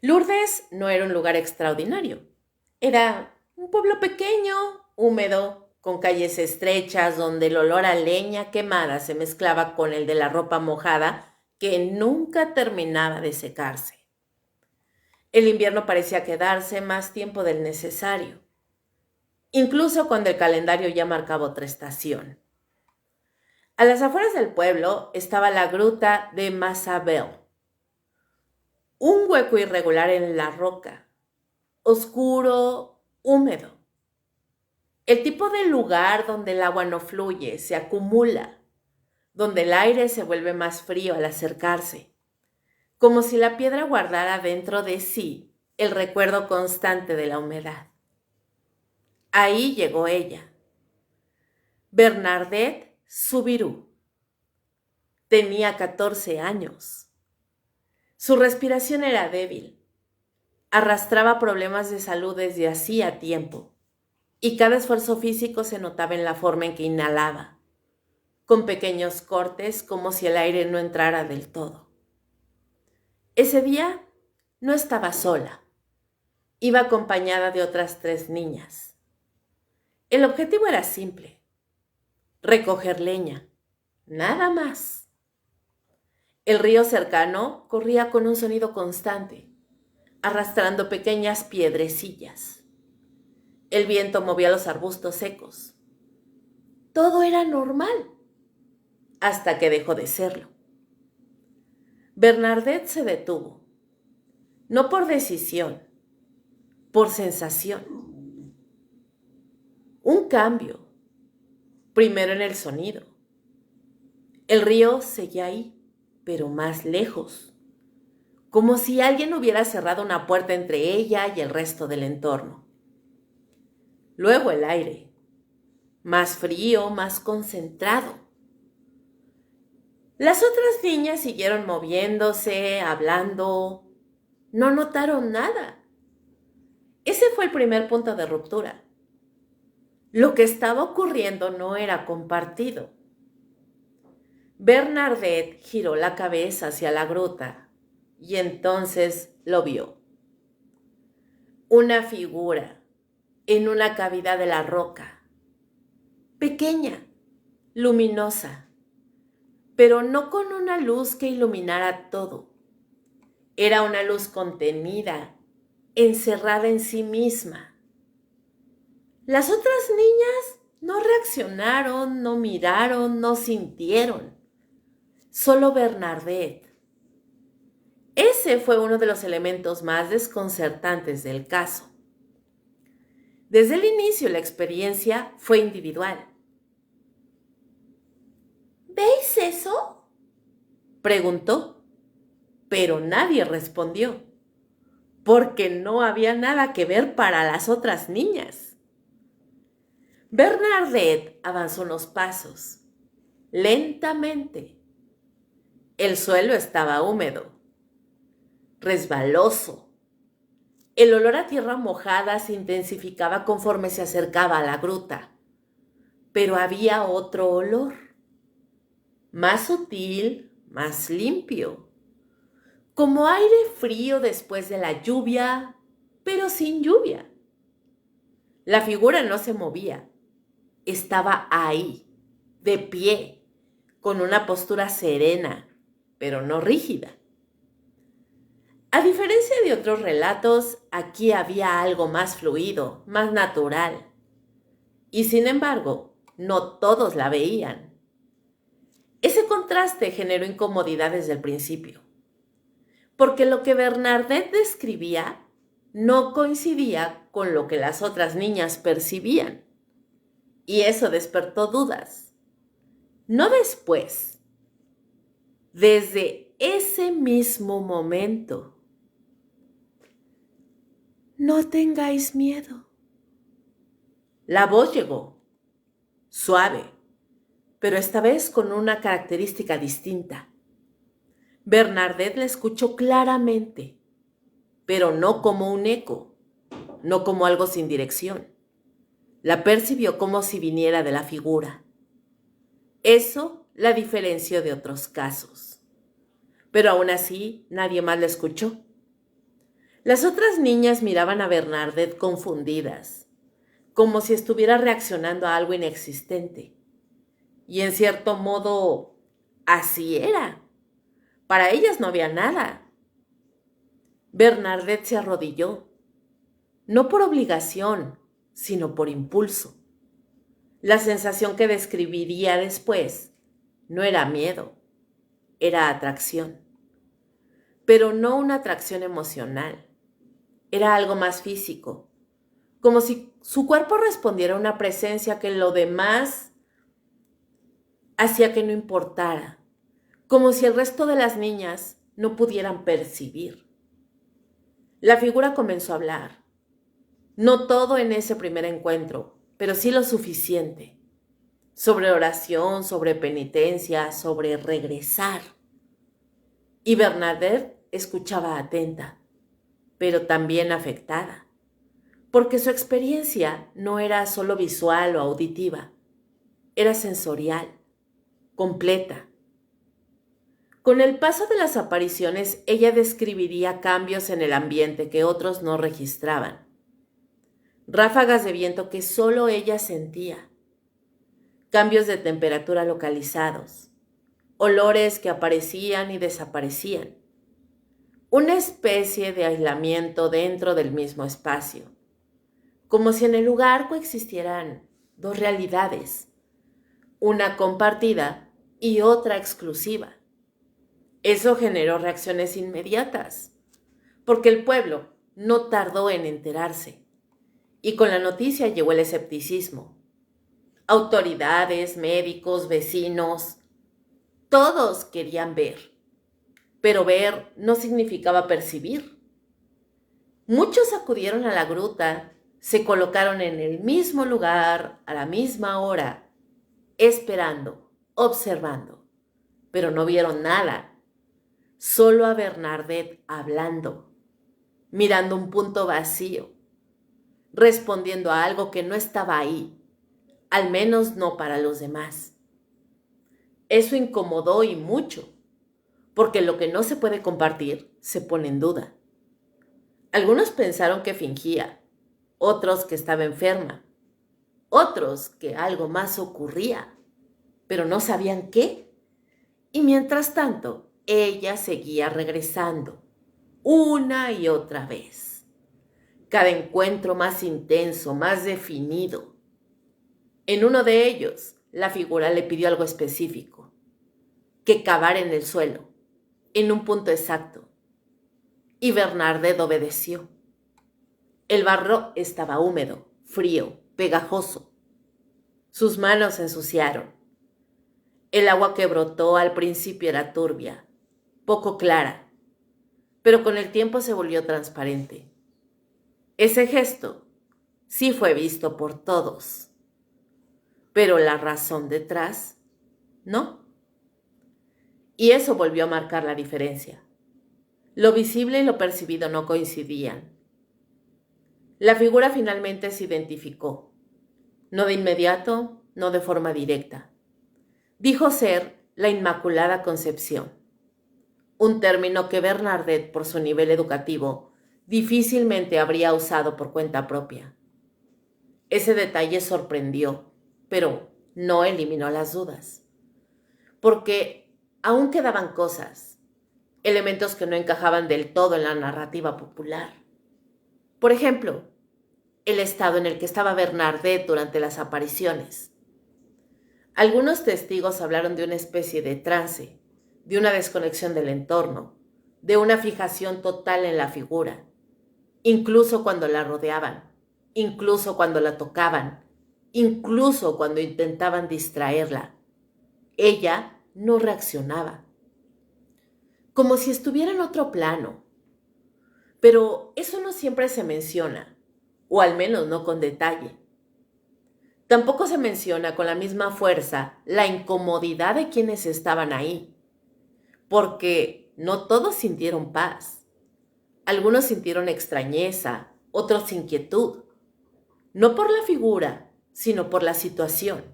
Lourdes no era un lugar extraordinario. Era un pueblo pequeño, húmedo, con calles estrechas donde el olor a leña quemada se mezclaba con el de la ropa mojada que nunca terminaba de secarse. El invierno parecía quedarse más tiempo del necesario, incluso cuando el calendario ya marcaba otra estación. A las afueras del pueblo estaba la gruta de Massabel, un hueco irregular en la roca, oscuro, húmedo. El tipo de lugar donde el agua no fluye, se acumula, donde el aire se vuelve más frío al acercarse, como si la piedra guardara dentro de sí el recuerdo constante de la humedad. Ahí llegó ella, Bernadette Soubirous. Tenía 14 años. Su respiración era débil. Arrastraba problemas de salud desde hacía tiempo. y cada esfuerzo físico se notaba en la forma en que inhalaba, con pequeños cortes como si el aire no entrara del todo. Ese día no estaba sola, iba acompañada de otras 3 niñas. El objetivo era simple: recoger leña, nada más. El río cercano corría con un sonido constante, arrastrando pequeñas piedrecillas. El viento movía los arbustos secos. Todo era normal, hasta que dejó de serlo. Bernadette se detuvo, no por decisión, por sensación. Un cambio, primero en el sonido. El río seguía ahí, pero más lejos, como si alguien hubiera cerrado una puerta entre ella y el resto del entorno. Luego el aire, más frío, más concentrado. Las otras niñas siguieron moviéndose, hablando. No notaron nada. Ese fue el primer punto de ruptura. Lo que estaba ocurriendo no era compartido. Bernadette giró la cabeza hacia la gruta y entonces lo vio. Una figura en una cavidad de la roca, pequeña, luminosa, pero no con una luz que iluminara todo. Era una luz contenida, encerrada en sí misma. Las otras niñas no reaccionaron, no miraron, no sintieron. Solo Bernadette. Ese fue uno de los elementos más desconcertantes del caso. Desde el inicio la experiencia fue individual. ¿Veis eso?, preguntó, pero nadie respondió, porque no había nada que ver para las otras niñas. Bernadette avanzó unos pasos, lentamente. El suelo estaba húmedo, resbaloso. El olor a tierra mojada se intensificaba conforme se acercaba a la gruta, pero había otro olor, más sutil, más limpio, como aire frío después de la lluvia, pero sin lluvia. La figura no se movía, estaba ahí, de pie, con una postura serena, pero no rígida. A diferencia de otros relatos, aquí había algo más fluido, más natural. Y sin embargo, no todos la veían. Ese contraste generó incomodidad desde el principio, porque lo que Bernadette describía no coincidía con lo que las otras niñas percibían. Y eso despertó dudas. No después, desde ese mismo momento. No tengáis miedo. La voz llegó, suave, pero esta vez con una característica distinta. Bernadette la escuchó claramente, pero no como un eco, no como algo sin dirección. La percibió como si viniera de la figura. Eso la diferenció de otros casos. Pero aún así, nadie más la escuchó. Las otras niñas miraban a Bernadette confundidas, como si estuviera reaccionando a algo inexistente. Y en cierto modo, así era. Para ellas no había nada. Bernadette se arrodilló, no por obligación, sino por impulso. La sensación que describiría después no era miedo, era atracción. Pero no una atracción emocional. Era algo más físico, como si su cuerpo respondiera a una presencia que lo demás hacía que no importara, como si el resto de las niñas no pudieran percibir. La figura comenzó a hablar, no todo en ese primer encuentro, pero sí lo suficiente, sobre oración, sobre penitencia, sobre regresar. Y Bernadette escuchaba atenta, pero también afectada, porque su experiencia no era solo visual o auditiva, era sensorial, completa. Con el paso de las apariciones, ella describiría cambios en el ambiente que otros no registraban. Ráfagas de viento que solo ella sentía. Cambios de temperatura localizados. Olores que aparecían y desaparecían. Una especie de aislamiento dentro del mismo espacio. Como si en el lugar coexistieran dos realidades. Una compartida y otra exclusiva. Eso generó reacciones inmediatas, porque el pueblo no tardó en enterarse, y con la noticia llegó el escepticismo. Autoridades, médicos, vecinos, todos querían ver, pero ver no significaba percibir. Muchos acudieron a la gruta, se colocaron en el mismo lugar, a la misma hora, esperando, observando, pero no vieron nada. Solo a Bernadette hablando, mirando un punto vacío, respondiendo a algo que no estaba ahí, al menos no para los demás. Eso incomodó y mucho, porque lo que no se puede compartir se pone en duda. Algunos pensaron que fingía, otros que estaba enferma, otros que algo más ocurría, pero no sabían qué. Y mientras tanto, ella seguía regresando, una y otra vez. Cada encuentro más intenso, más definido. En uno de ellos, la figura le pidió algo específico, que cavara en el suelo, en un punto exacto. Y Bernadette obedeció. El barro estaba húmedo, frío, pegajoso. Sus manos se ensuciaron. El agua que brotó al principio era turbia, poco clara, pero con el tiempo se volvió transparente. Ese gesto sí fue visto por todos, pero la razón detrás, no. Y eso volvió a marcar la diferencia. Lo visible y lo percibido no coincidían. La figura finalmente se identificó, no de inmediato, no de forma directa. Dijo ser la Inmaculada Concepción, un término que Bernadette, por su nivel educativo, difícilmente habría usado por cuenta propia. Ese detalle sorprendió, pero no eliminó las dudas, porque aún quedaban cosas, elementos que no encajaban del todo en la narrativa popular. Por ejemplo, el estado en el que estaba Bernadette durante las apariciones. Algunos testigos hablaron de una especie de trance, de una desconexión del entorno, de una fijación total en la figura, incluso cuando la rodeaban, incluso cuando la tocaban, incluso cuando intentaban distraerla. Ella no reaccionaba, como si estuviera en otro plano. Pero eso no siempre se menciona, o al menos no con detalle. Tampoco se menciona con la misma fuerza la incomodidad de quienes estaban ahí, porque no todos sintieron paz. Algunos sintieron extrañeza, otros inquietud, no por la figura, sino por la situación,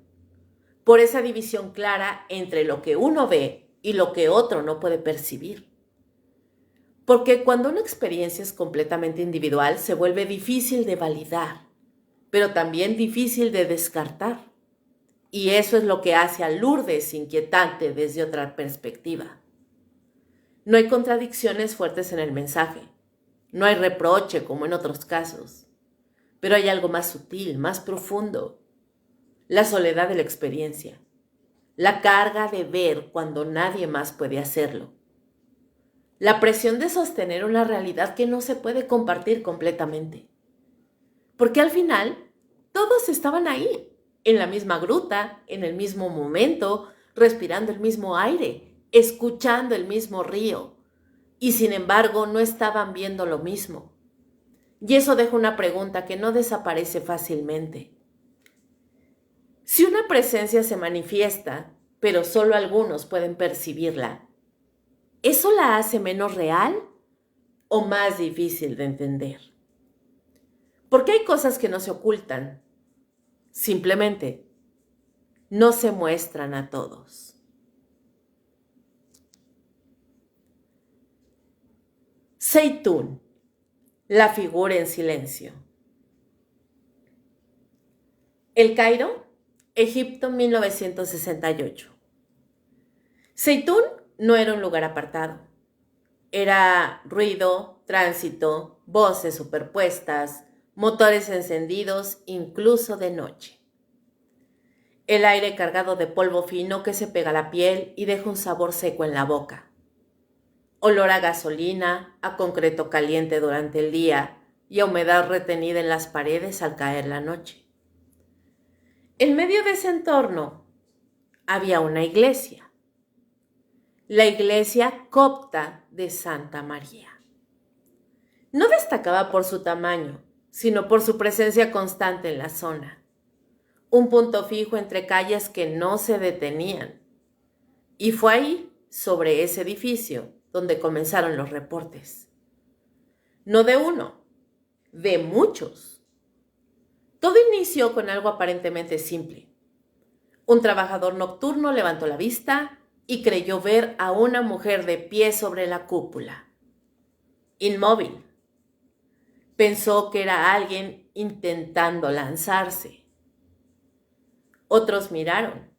por esa división clara entre lo que uno ve y lo que otro no puede percibir. Porque cuando una experiencia es completamente individual, se vuelve difícil de validar, pero también difícil de descartar. Y eso es lo que hace a Lourdes inquietante desde otra perspectiva. No hay contradicciones fuertes en el mensaje, no hay reproche como en otros casos, pero hay algo más sutil, más profundo: la soledad de la experiencia, la carga de ver cuando nadie más puede hacerlo, la presión de sostener una realidad que no se puede compartir completamente. Porque al final, todos estaban ahí, en la misma gruta, en el mismo momento, respirando el mismo aire, escuchando el mismo río, y sin embargo no estaban viendo lo mismo. Y eso deja una pregunta que no desaparece fácilmente. Si una presencia se manifiesta, pero solo algunos pueden percibirla, ¿eso la hace menos real o más difícil de entender? Porque hay cosas que no se ocultan, simplemente no se muestran a todos. Zeitún, la figura en silencio. El Cairo, Egipto, 1968. Zeitún no era un lugar apartado. Era ruido, tránsito, voces superpuestas, motores encendidos, incluso de noche. El aire cargado de polvo fino que se pega a la piel y deja un sabor seco en la boca. Olor a gasolina, a concreto caliente durante el día y a humedad retenida en las paredes al caer la noche. En medio de ese entorno había una iglesia. La iglesia copta de Santa María. No destacaba por su tamaño, sino por su presencia constante en la zona. Un punto fijo entre calles que no se detenían. Y fue ahí, sobre ese edificio, donde comenzaron los reportes. No de uno, de muchos. Todo inició con algo aparentemente simple. Un trabajador nocturno levantó la vista y creyó ver a una mujer de pie sobre la cúpula, inmóvil. Pensó que era alguien intentando lanzarse. Otros miraron,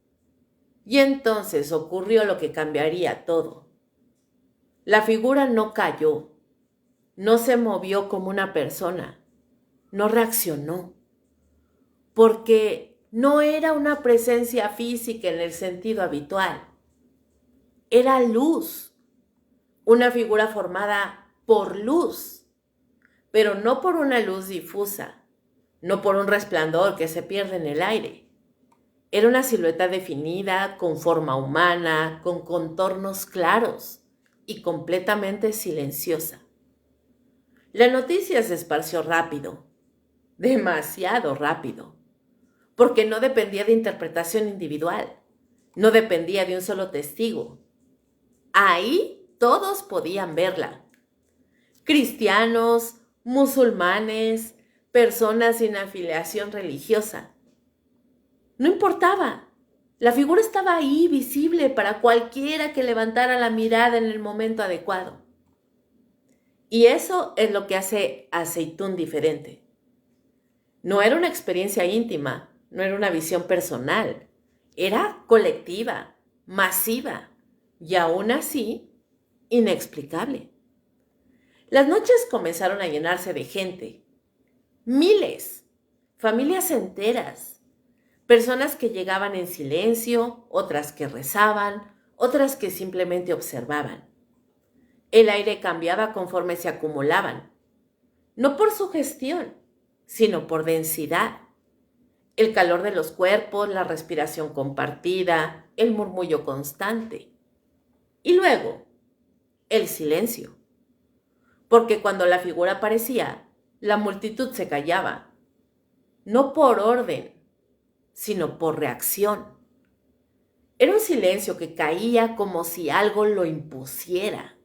y entonces ocurrió lo que cambiaría todo. La figura no cayó, no se movió como una persona, no reaccionó, porque no era una presencia física en el sentido habitual. Era luz, una figura formada por luz, pero no por una luz difusa, no por un resplandor que se pierde en el aire. Era una silueta definida, con forma humana, con contornos claros y completamente silenciosa. La noticia se esparció rápido, demasiado rápido, porque no dependía de interpretación individual, no dependía de un solo testigo. Ahí todos podían verla. Cristianos, musulmanes, personas sin afiliación religiosa. No importaba. La figura estaba ahí, visible para cualquiera que levantara la mirada en el momento adecuado. Y eso es lo que hace a Zeitún diferente. No era una experiencia íntima, no era una visión personal, era colectiva, masiva y aún así inexplicable. Las noches comenzaron a llenarse de gente, miles, familias enteras. Personas que llegaban en silencio, otras que rezaban, otras que simplemente observaban. El aire cambiaba conforme se acumulaban, no por sugestión, sino por densidad. El calor de los cuerpos, la respiración compartida, el murmullo constante. Y luego, el silencio. Porque cuando la figura aparecía, la multitud se callaba. No por orden, sino por reacción. Era un silencio que caía como si algo lo impusiera.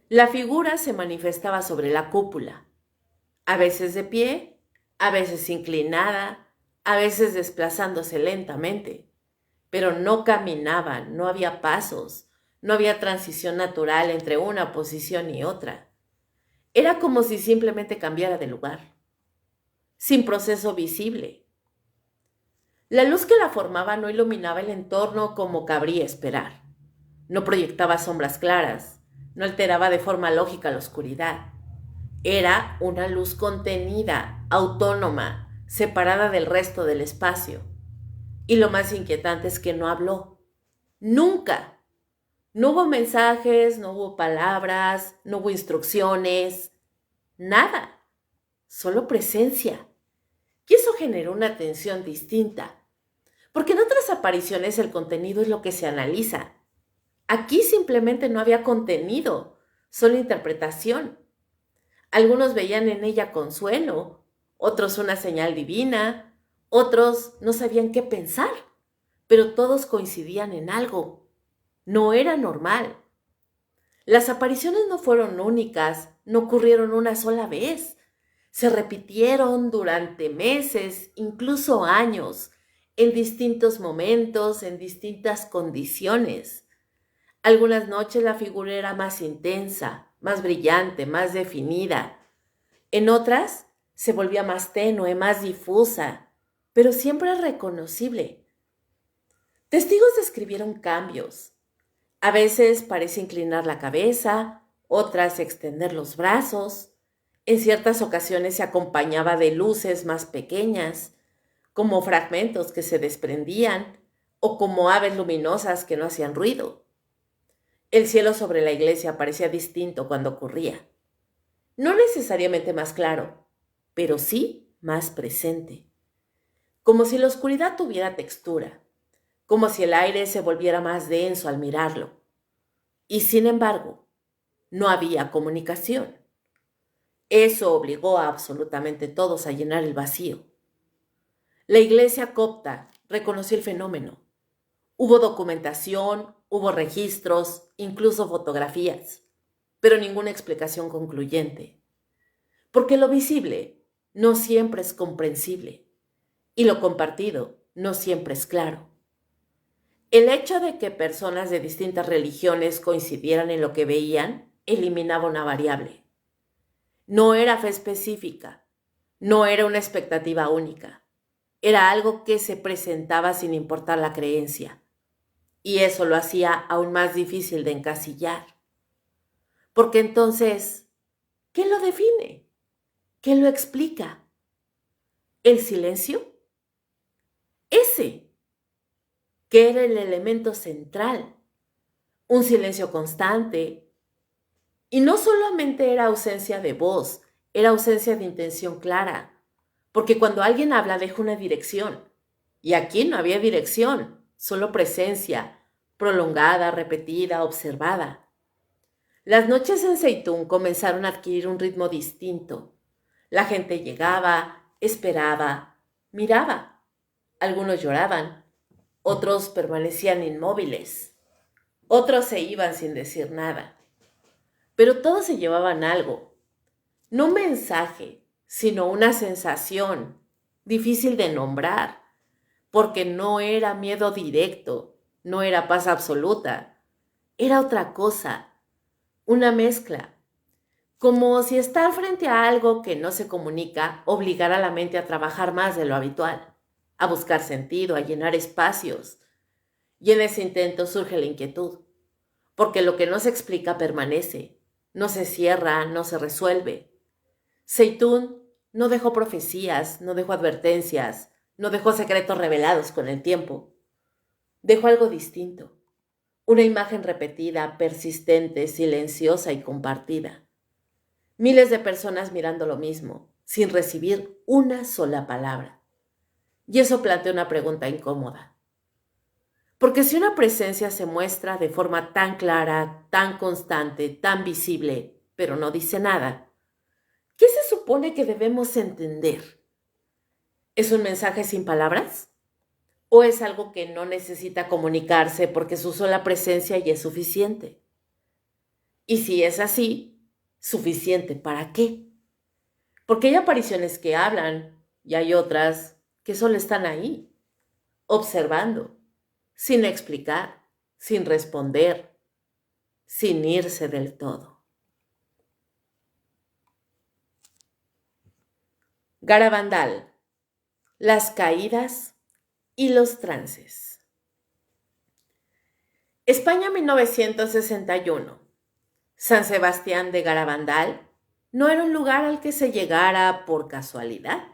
La figura se manifestaba sobre la cúpula, a veces de pie, a veces inclinada, a veces desplazándose lentamente, pero no caminaba, no había pasos, no había transición natural entre una posición y otra. Era como si simplemente cambiara de lugar, sin proceso visible. La luz que la formaba no iluminaba el entorno como cabría esperar. No proyectaba sombras claras, no alteraba de forma lógica la oscuridad. Era una luz contenida, autónoma, separada del resto del espacio. Y lo más inquietante es que no habló. Nunca. No hubo mensajes, no hubo palabras, no hubo instrucciones, nada. Solo presencia. Y eso generó una tensión distinta. Porque en otras apariciones el contenido es lo que se analiza. Aquí simplemente no había contenido, solo interpretación. Algunos veían en ella consuelo, otros una señal divina, otros no sabían qué pensar, pero todos coincidían en algo. No era normal. Las apariciones no fueron únicas, no ocurrieron una sola vez. Se repitieron durante meses, incluso años, en distintos momentos, en distintas condiciones. Algunas noches la figura era más intensa, más brillante, más definida. En otras se volvía más tenue, más difusa, pero siempre reconocible. Testigos describieron cambios. A veces parece inclinar la cabeza, otras extender los brazos. En ciertas ocasiones se acompañaba de luces más pequeñas, como fragmentos que se desprendían o como aves luminosas que no hacían ruido. El cielo sobre la iglesia parecía distinto cuando ocurría. No necesariamente más claro, pero sí más presente. Como si la oscuridad tuviera textura, como si el aire se volviera más denso al mirarlo. Y sin embargo, no había comunicación. Eso obligó a absolutamente todos a llenar el vacío. La iglesia copta reconoció el fenómeno. Hubo documentación, hubo registros, incluso fotografías, pero ninguna explicación concluyente. Porque lo visible no siempre es comprensible y lo compartido no siempre es claro. El hecho de que personas de distintas religiones coincidieran en lo que veían eliminaba una variable. No era fe específica, no era una expectativa única, era algo que se presentaba sin importar la creencia, y eso lo hacía aún más difícil de encasillar. Porque entonces, ¿qué lo define? ¿Qué lo explica? ¿El silencio? Ese, que era el elemento central, un silencio constante. Y no solamente era ausencia de voz, era ausencia de intención clara, porque cuando alguien habla deja una dirección, y aquí no había dirección, solo presencia, prolongada, repetida, observada. Las noches en Zeitún comenzaron a adquirir un ritmo distinto. La gente llegaba, esperaba, miraba. Algunos lloraban, otros permanecían inmóviles, otros se iban sin decir nada. Pero todos se llevaban algo, no un mensaje, sino una sensación, difícil de nombrar, porque no era miedo directo, no era paz absoluta, era otra cosa, una mezcla, como si estar frente a algo que no se comunica obligara a la mente a trabajar más de lo habitual, a buscar sentido, a llenar espacios. Y en ese intento surge la inquietud, porque lo que no se explica permanece, no se cierra, no se resuelve. Zeitún no dejó profecías, no dejó advertencias, no dejó secretos revelados con el tiempo. Dejó algo distinto, una imagen repetida, persistente, silenciosa y compartida. Miles de personas mirando lo mismo, sin recibir una sola palabra. Y eso plantea una pregunta incómoda. Porque si una presencia se muestra de forma tan clara, tan constante, tan visible, pero no dice nada, ¿qué se supone que debemos entender? ¿Es un mensaje sin palabras? ¿O es algo que no necesita comunicarse porque su sola presencia ya es suficiente? Y si es así, ¿suficiente para qué? Porque hay apariciones que hablan y hay otras que solo están ahí, observando, sin explicar, sin responder, sin irse del todo. Garabandal, las caídas y los trances. España 1961. San Sebastián de Garabandal no era un lugar al que se llegara por casualidad.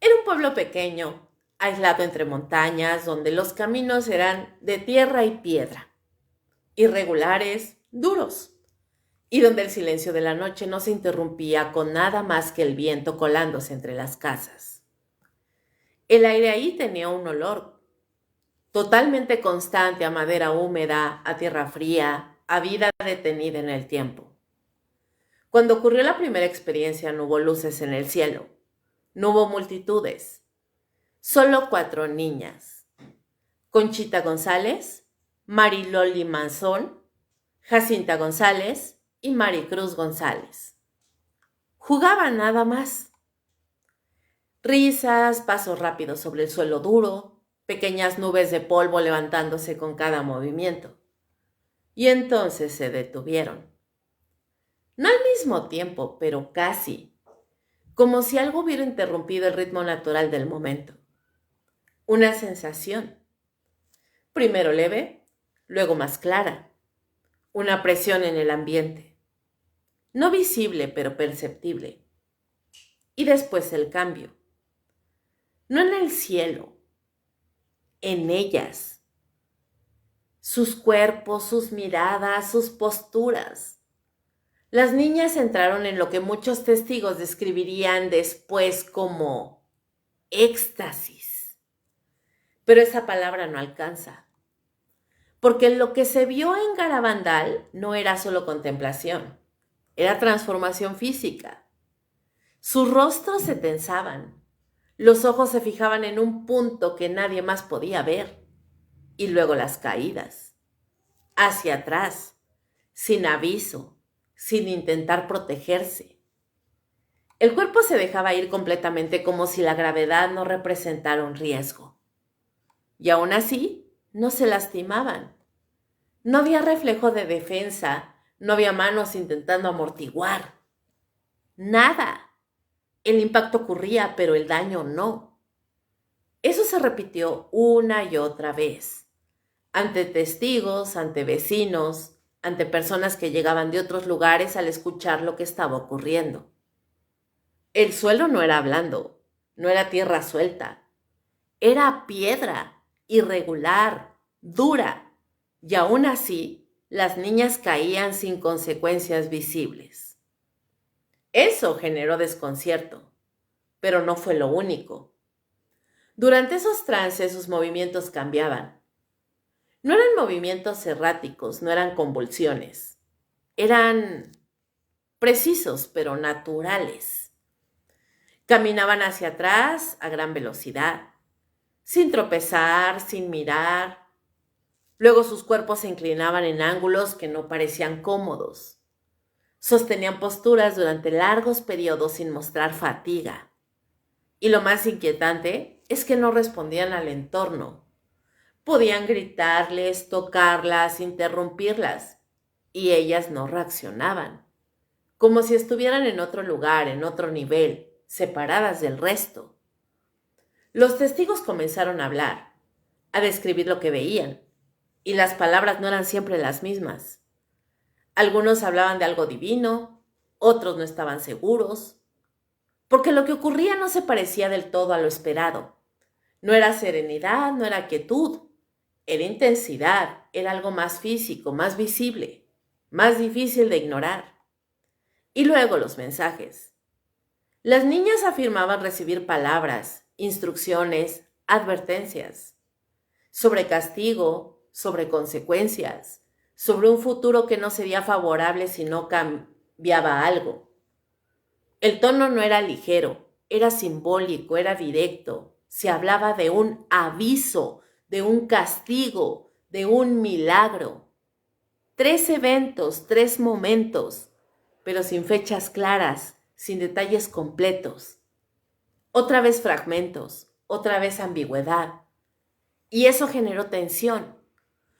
Era un pueblo pequeño, aislado entre montañas, donde los caminos eran de tierra y piedra, irregulares, duros, y donde el silencio de la noche no se interrumpía con nada más que el viento colándose entre las casas. El aire ahí tenía un olor totalmente constante a madera húmeda, a tierra fría, a vida detenida en el tiempo. Cuando ocurrió la primera experiencia no hubo luces en el cielo, no hubo multitudes, solo 4 niñas: Conchita González, Mariloli Manzón, Jacinta González y Maricruz González. Jugaban nada más. Risas, pasos rápidos sobre el suelo duro, pequeñas nubes de polvo levantándose con cada movimiento. Y entonces se detuvieron. No al mismo tiempo, pero casi, como si algo hubiera interrumpido el ritmo natural del momento. Una sensación, primero leve, luego más clara, una presión en el ambiente, no visible pero perceptible, y después el cambio, no en el cielo, en ellas, sus cuerpos, sus miradas, sus posturas. Las niñas entraron en lo que muchos testigos describirían después como éxtasis. Pero esa palabra no alcanza, porque lo que se vio en Garabandal no era solo contemplación, era transformación física. Sus rostros se tensaban, los ojos se fijaban en un punto que nadie más podía ver, y luego las caídas, hacia atrás, sin aviso, sin intentar protegerse. El cuerpo se dejaba ir completamente como si la gravedad no representara un riesgo. Y aún así, no se lastimaban. No había reflejo de defensa, no había manos intentando amortiguar. Nada. El impacto ocurría, pero el daño no. Eso se repitió una y otra vez, ante testigos, ante vecinos, ante personas que llegaban de otros lugares al escuchar lo que estaba ocurriendo. El suelo no era blando, no era tierra suelta, era piedra, irregular, dura, y aún así las niñas caían sin consecuencias visibles. Eso generó desconcierto, pero no fue lo único. Durante esos trances sus movimientos cambiaban. No eran movimientos erráticos, no eran convulsiones. Eran precisos, pero naturales. Caminaban hacia atrás a gran velocidad, sin tropezar, sin mirar. Luego sus cuerpos se inclinaban en ángulos que no parecían cómodos. Sostenían posturas durante largos periodos sin mostrar fatiga. Y lo más inquietante es que no respondían al entorno. Podían gritarles, tocarlas, interrumpirlas, y ellas no reaccionaban, como si estuvieran en otro lugar, en otro nivel, separadas del resto. Los testigos comenzaron a hablar, a describir lo que veían, y las palabras no eran siempre las mismas. Algunos hablaban de algo divino, otros no estaban seguros, porque lo que ocurría no se parecía del todo a lo esperado. No era serenidad, no era quietud, era intensidad, era algo más físico, más visible, más difícil de ignorar. Y luego los mensajes. Las niñas afirmaban recibir palabras, instrucciones, advertencias, sobre castigo, sobre consecuencias, sobre un futuro que no sería favorable si no cambiaba algo. El tono no era ligero, era simbólico, era directo. Se hablaba de un aviso, de un castigo, de un milagro. 3 eventos, 3 momentos, pero sin fechas claras, sin detalles completos. Otra vez fragmentos, otra vez ambigüedad. Y eso generó tensión,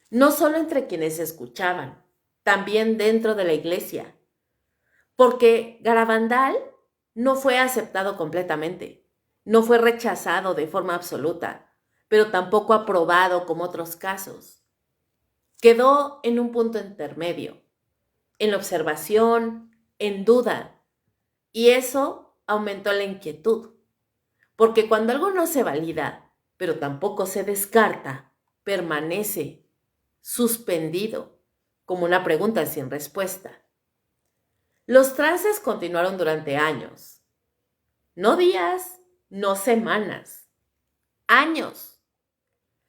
no solo entre quienes escuchaban, también dentro de la iglesia. Porque Garabandal no fue aceptado completamente, no fue rechazado de forma absoluta, pero tampoco aprobado como otros casos. Quedó en un punto intermedio, en la observación, en duda, y eso aumentó la inquietud, porque cuando algo no se valida, pero tampoco se descarta, permanece suspendido, como una pregunta sin respuesta. Los trances continuaron durante años, no días, no semanas, años.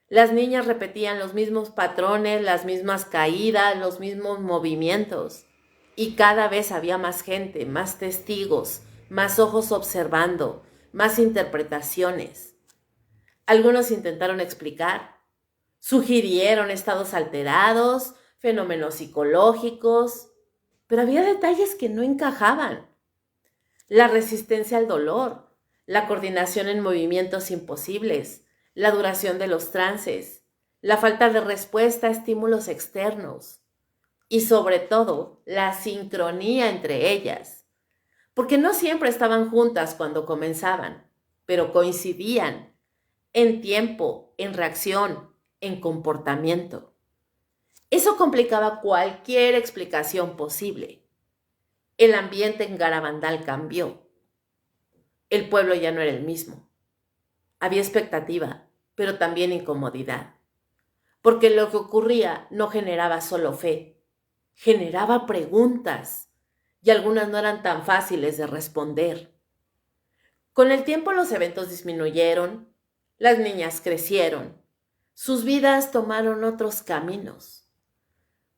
Las niñas repetían los mismos patrones, las mismas caídas, los mismos movimientos. Y cada vez había más gente, más testigos, más ojos observando, más interpretaciones. Algunos intentaron explicar, sugirieron estados alterados, fenómenos psicológicos, pero había detalles que no encajaban. la resistencia al dolor, la coordinación en movimientos imposibles, la duración de los trances, la falta de respuesta a estímulos externos y sobre todo la sincronía entre ellas, porque no siempre estaban juntas cuando comenzaban, pero coincidían en tiempo, en reacción, en comportamiento. Eso complicaba cualquier explicación posible. El ambiente en Garabandal cambió. El pueblo ya no era el mismo. Había expectativa, pero también incomodidad, porque lo que ocurría no generaba solo fe, generaba preguntas, y algunas no eran tan fáciles de responder. Con el tiempo los eventos disminuyeron, las niñas crecieron, sus vidas tomaron otros caminos,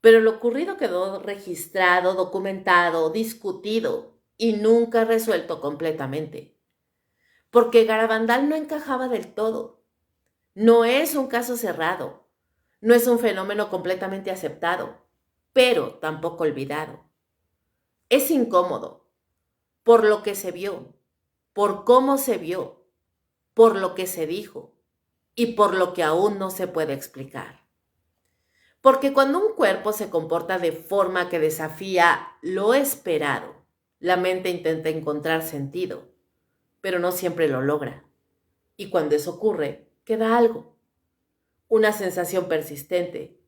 pero lo ocurrido quedó registrado, documentado, discutido y nunca resuelto completamente, porque Garabandal no encajaba del todo. No es un caso cerrado, no es un fenómeno completamente aceptado, pero tampoco olvidado. Es incómodo por lo que se vio, por cómo se vio, por lo que se dijo y por lo que aún no se puede explicar. Porque cuando un cuerpo se comporta de forma que desafía lo esperado, la mente intenta encontrar sentido, pero no siempre lo logra. Y cuando eso ocurre, queda algo, una sensación persistente,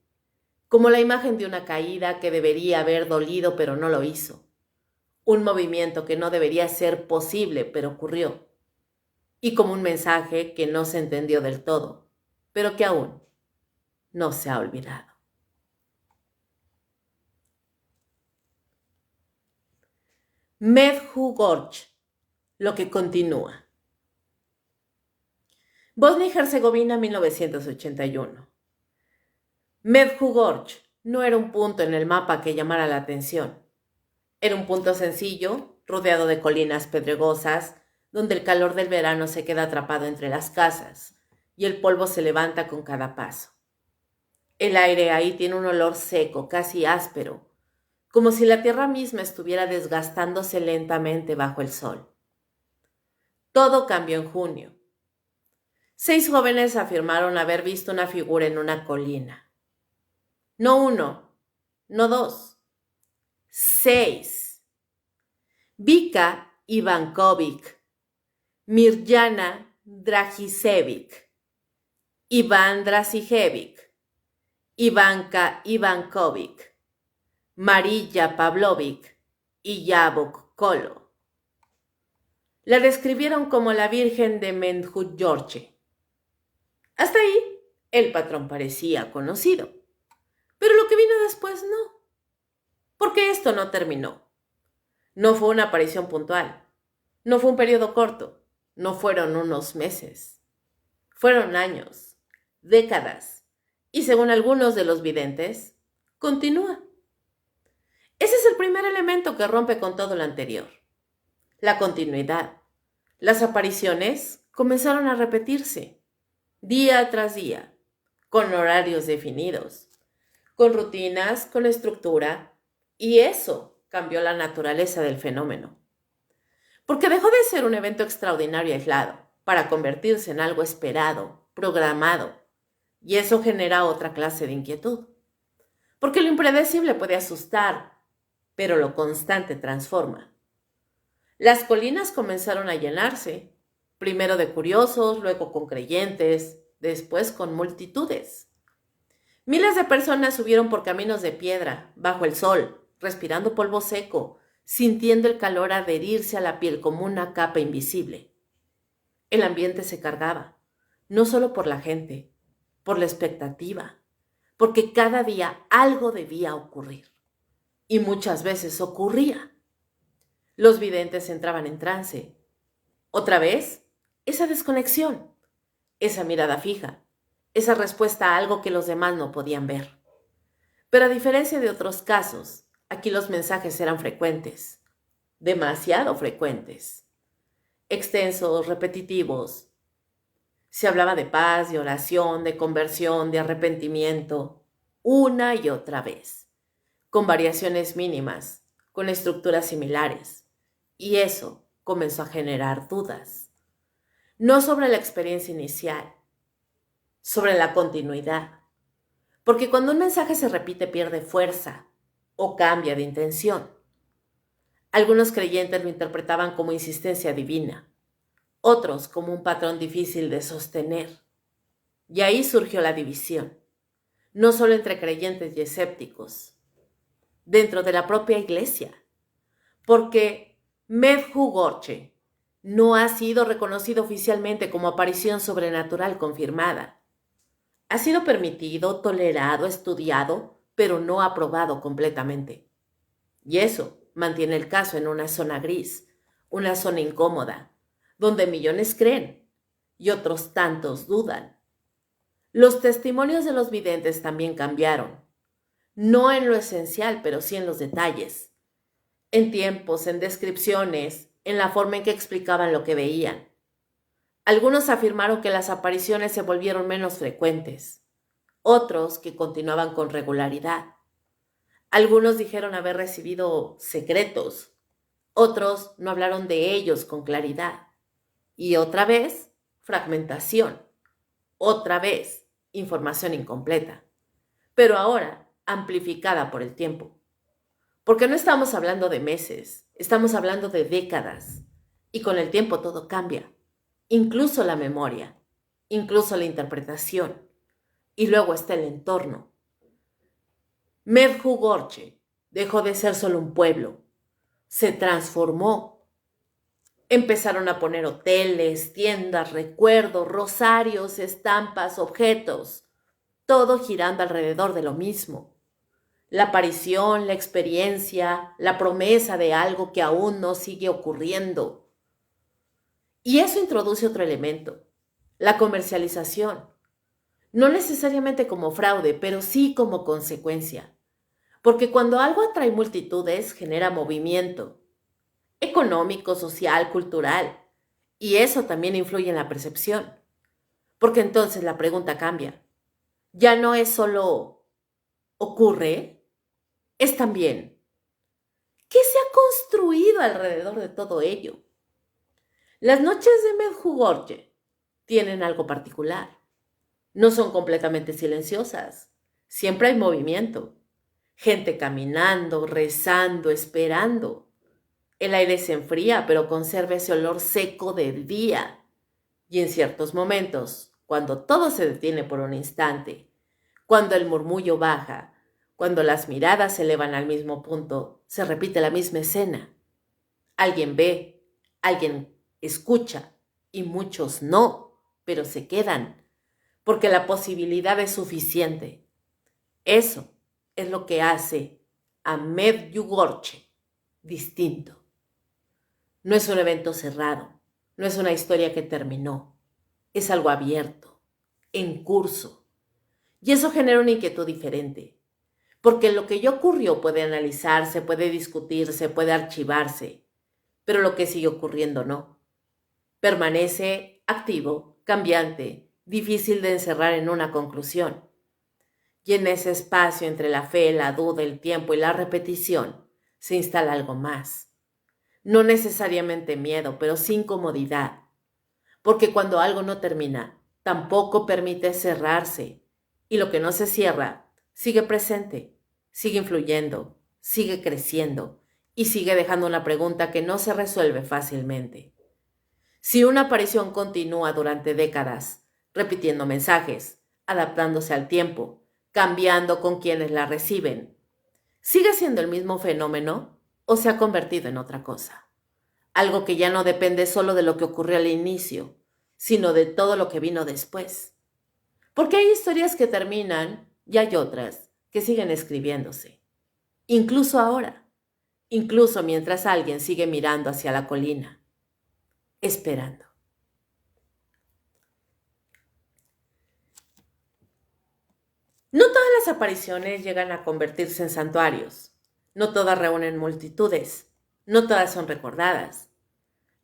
como la imagen de una caída que debería haber dolido pero no lo hizo, un movimiento que no debería ser posible pero ocurrió, y como un mensaje que no se entendió del todo, pero que aún no se ha olvidado. Medjugorje, Gorge, lo que continúa. Bosnia y Herzegovina, 1981. Medjugorje no era un punto en el mapa que llamara la atención. Era un punto sencillo, rodeado de colinas pedregosas, donde el calor del verano se queda atrapado entre las casas y el polvo se levanta con cada paso. El aire ahí tiene un olor seco, casi áspero, como si la tierra misma estuviera desgastándose lentamente bajo el sol. Todo cambió en junio. 6 jóvenes afirmaron haber visto una figura en una colina. No 1, no 2, 6. Vika Ivankovic, Mirjana Dragicevic, Ivan Dragicevic, Ivanka Ivankovic, Marija Pavlovic y Jabok Kolo. La describieron como la Virgen de Medjugorje. Hasta ahí, el patrón parecía conocido. Pero lo que vino después no. Porque esto no terminó. No fue una aparición puntual. No fue un periodo corto. No fueron unos meses. Fueron años, décadas. Y según algunos de los videntes, continúa. Ese es el primer elemento que rompe con todo lo anterior. La continuidad. Las apariciones comenzaron a repetirse, día tras día, con horarios definidos, con rutinas, con estructura, y eso cambió la naturaleza del fenómeno. Porque dejó de ser un evento extraordinario aislado para convertirse en algo esperado, programado, y eso genera otra clase de inquietud. Porque lo impredecible puede asustar, pero lo constante transforma. Las colinas comenzaron a llenarse, primero de curiosos, luego con creyentes, después con multitudes. Miles de personas subieron por caminos de piedra, bajo el sol, respirando polvo seco, sintiendo el calor adherirse a la piel como una capa invisible. El ambiente se cargaba, no solo por la gente, por la expectativa, porque cada día algo debía ocurrir. Y muchas veces ocurría. Los videntes entraban en trance. Otra vez, esa desconexión, esa mirada fija, esa respuesta a algo que los demás no podían ver. Pero a diferencia de otros casos, aquí los mensajes eran frecuentes, demasiado frecuentes, extensos, repetitivos. Se hablaba de paz, de oración, de conversión, de arrepentimiento, una y otra vez, con variaciones mínimas, con estructuras similares. Y eso comenzó a generar dudas, no sobre la experiencia inicial, sobre la continuidad, porque cuando un mensaje se repite pierde fuerza o cambia de intención. Algunos creyentes lo interpretaban como insistencia divina, otros como un patrón difícil de sostener. Y ahí surgió la división, no solo entre creyentes y escépticos, dentro de la propia iglesia, porque Medjugorje no ha sido reconocido oficialmente como aparición sobrenatural confirmada. Ha sido permitido, tolerado, estudiado, pero no aprobado completamente. Y eso mantiene el caso en una zona gris, una zona incómoda, donde millones creen y otros tantos dudan. Los testimonios de los videntes también cambiaron, no en lo esencial, pero sí en los detalles, en tiempos, en descripciones, en la forma en que explicaban lo que veían. Algunos afirmaron que las apariciones se volvieron menos frecuentes, otros que continuaban con regularidad. Algunos dijeron haber recibido secretos, otros no hablaron de ellos con claridad. Y otra vez, fragmentación. Otra vez, información incompleta. Pero ahora, amplificada por el tiempo. Porque no estamos hablando de meses, estamos hablando de décadas. Y con el tiempo todo cambia. Incluso la memoria, incluso la interpretación. Y luego está el entorno. Medjugorje dejó de ser solo un pueblo. Se transformó. Empezaron a poner hoteles, tiendas, recuerdos, rosarios, estampas, objetos, todo girando alrededor de lo mismo. La aparición, la experiencia, la promesa de algo que aún no sigue ocurriendo. Y eso introduce otro elemento, la comercialización. No necesariamente como fraude, pero sí como consecuencia. Porque cuando algo atrae multitudes, genera movimiento económico, social, cultural. Y eso también influye en la percepción. Porque entonces la pregunta cambia. Ya no es solo ocurre, es también ¿qué se ha construido alrededor de todo ello? Las noches de Medjugorje tienen algo particular. No son completamente silenciosas. Siempre hay movimiento. Gente caminando, rezando, esperando. El aire se enfría, pero conserva ese olor seco del día. Y en ciertos momentos, cuando todo se detiene por un instante, cuando el murmullo baja, cuando las miradas se elevan al mismo punto, se repite la misma escena. Alguien ve, alguien escucha, y muchos no, pero se quedan, porque la posibilidad es suficiente. Eso es lo que hace a Medjugorje distinto. No es un evento cerrado, no es una historia que terminó, es algo abierto, en curso. Y eso genera una inquietud diferente, porque lo que ya ocurrió puede analizarse, puede discutirse, puede archivarse, pero lo que sigue ocurriendo no. Permanece activo, cambiante, difícil de encerrar en una conclusión. Y en ese espacio entre la fe, la duda, el tiempo y la repetición se instala algo más. No necesariamente miedo, pero sí incomodidad. Porque cuando algo no termina, tampoco permite cerrarse. Y lo que no se cierra, sigue presente, sigue influyendo, sigue creciendo y sigue dejando una pregunta que no se resuelve fácilmente. Si una aparición continúa durante décadas, repitiendo mensajes, adaptándose al tiempo, cambiando con quienes la reciben, ¿sigue siendo el mismo fenómeno o se ha convertido en otra cosa? Algo que ya no depende solo de lo que ocurrió al inicio, sino de todo lo que vino después. Porque hay historias que terminan y hay otras que siguen escribiéndose. Incluso ahora, incluso mientras alguien sigue mirando hacia la colina, esperando. No todas las apariciones llegan a convertirse en santuarios. No todas reúnen multitudes. No todas son recordadas.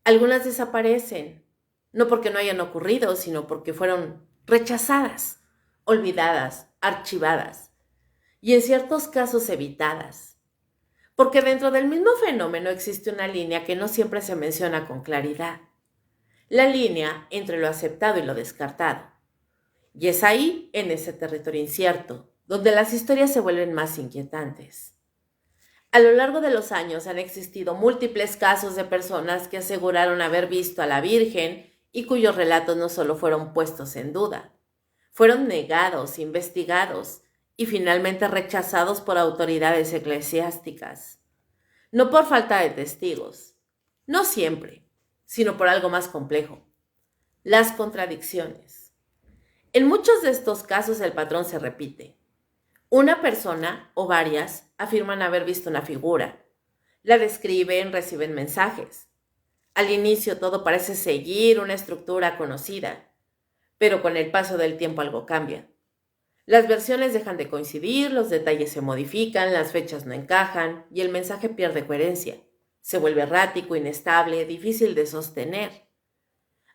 Algunas desaparecen, no porque no hayan ocurrido, sino porque fueron rechazadas, olvidadas, archivadas y en ciertos casos evitadas. Porque dentro del mismo fenómeno existe una línea que no siempre se menciona con claridad. La línea entre lo aceptado y lo descartado. Y es ahí, en ese territorio incierto, donde las historias se vuelven más inquietantes. A lo largo de los años han existido múltiples casos de personas que aseguraron haber visto a la Virgen y cuyos relatos no solo fueron puestos en duda, fueron negados, investigados y finalmente rechazados por autoridades eclesiásticas. No por falta de testigos, no siempre, sino por algo más complejo, las contradicciones. En muchos de estos casos el patrón se repite. Una persona o varias afirman haber visto una figura, la describen, reciben mensajes. Al inicio todo parece seguir una estructura conocida, pero con el paso del tiempo algo cambia. Las versiones dejan de coincidir, los detalles se modifican, las fechas no encajan y el mensaje pierde coherencia. Se vuelve errático, inestable, difícil de sostener.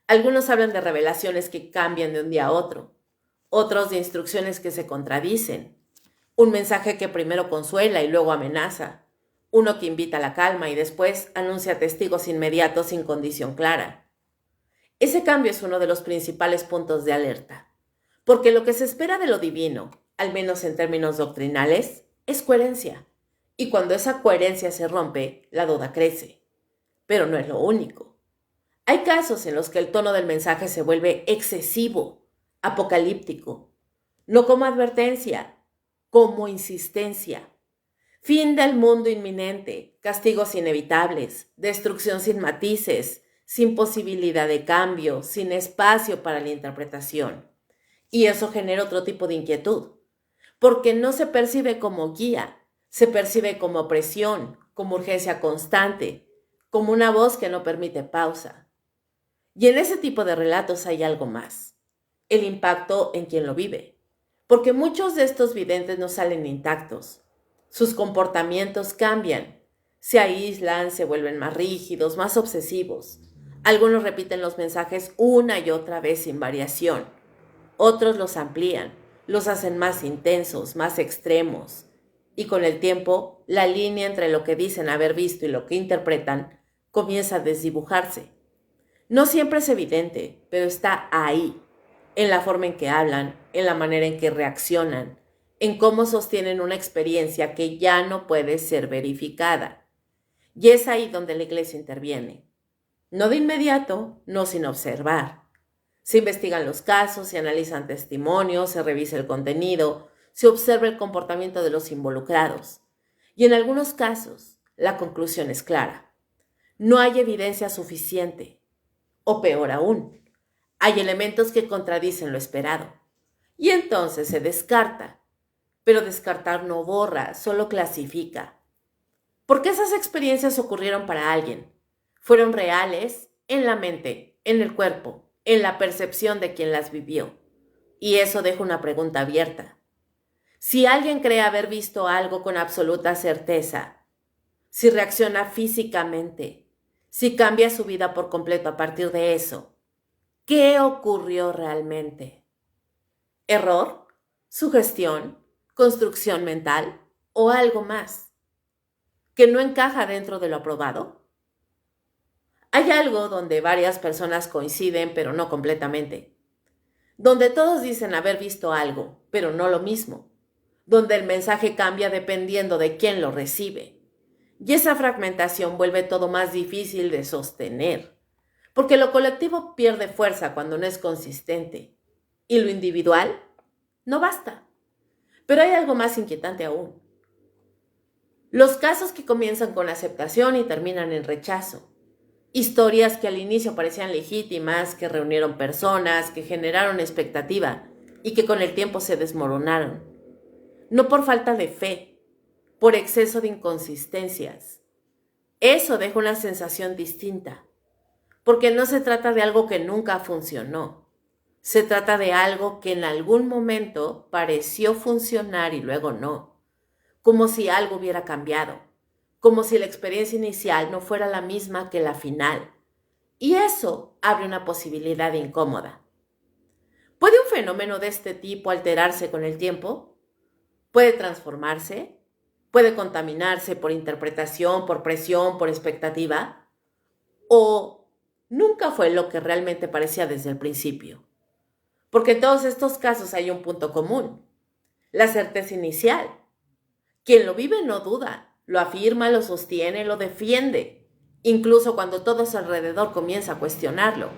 Algunos hablan de revelaciones que cambian de un día a otro, otros de instrucciones que se contradicen. Un mensaje que primero consuela y luego amenaza. Uno que invita a la calma y después anuncia testigos inmediatos sin condición clara. Ese cambio es uno de los principales puntos de alerta, porque lo que se espera de lo divino, al menos en términos doctrinales, es coherencia. Y cuando esa coherencia se rompe, la duda crece. Pero no es lo único. Hay casos en los que el tono del mensaje se vuelve excesivo, apocalíptico, no como advertencia, como insistencia. Fin del mundo inminente, castigos inevitables, destrucción sin matices, sin posibilidad de cambio, sin espacio para la interpretación. Y eso genera otro tipo de inquietud, porque no se percibe como guía, se percibe como presión, como urgencia constante, como una voz que no permite pausa. Y en ese tipo de relatos hay algo más, el impacto en quien lo vive, porque muchos de estos videntes no salen intactos. Sus comportamientos cambian, se aíslan, se vuelven más rígidos, más obsesivos. Algunos repiten los mensajes una y otra vez sin variación. Otros los amplían, los hacen más intensos, más extremos. Y con el tiempo, la línea entre lo que dicen haber visto y lo que interpretan comienza a desdibujarse. No siempre es evidente, pero está ahí, en la forma en que hablan, en la manera en que reaccionan, en cómo sostienen una experiencia que ya no puede ser verificada. Y es ahí donde la Iglesia interviene. No de inmediato, no sin observar. Se investigan los casos, se analizan testimonios, se revisa el contenido, se observa el comportamiento de los involucrados. Y en algunos casos, la conclusión es clara. No hay evidencia suficiente. O peor aún, hay elementos que contradicen lo esperado. Y entonces se descarta. Pero descartar no borra, solo clasifica. Porque esas experiencias ocurrieron para alguien. Fueron reales en la mente, en el cuerpo, en la percepción de quien las vivió. Y eso deja una pregunta abierta. Si alguien cree haber visto algo con absoluta certeza, si reacciona físicamente, si cambia su vida por completo a partir de eso, ¿qué ocurrió realmente? ¿Error? ¿Sugestión? ¿Construcción mental? ¿O algo más? ¿Que no encaja dentro de lo aprobado? Hay algo donde varias personas coinciden, pero no completamente. Donde todos dicen haber visto algo, pero no lo mismo. Donde el mensaje cambia dependiendo de quién lo recibe. Y esa fragmentación vuelve todo más difícil de sostener, porque lo colectivo pierde fuerza cuando no es consistente, y lo individual no basta. Pero hay algo más inquietante aún. Los casos que comienzan con aceptación y terminan en rechazo. Historias que al inicio parecían legítimas, que reunieron personas, que generaron expectativa y que con el tiempo se desmoronaron. No por falta de fe, por exceso de inconsistencias. Eso deja una sensación distinta, porque no se trata de algo que nunca funcionó. Se trata de algo que en algún momento pareció funcionar y luego no, como si algo hubiera cambiado, como si la experiencia inicial no fuera la misma que la final. Y eso abre una posibilidad incómoda. ¿Puede un fenómeno de este tipo alterarse con el tiempo? ¿Puede transformarse? Puede contaminarse por interpretación, por presión, por expectativa, o nunca fue lo que realmente parecía desde el principio. Porque en todos estos casos hay un punto común: la certeza inicial. Quien lo vive no duda, lo afirma, lo sostiene, lo defiende, incluso cuando todo a su alrededor comienza a cuestionarlo.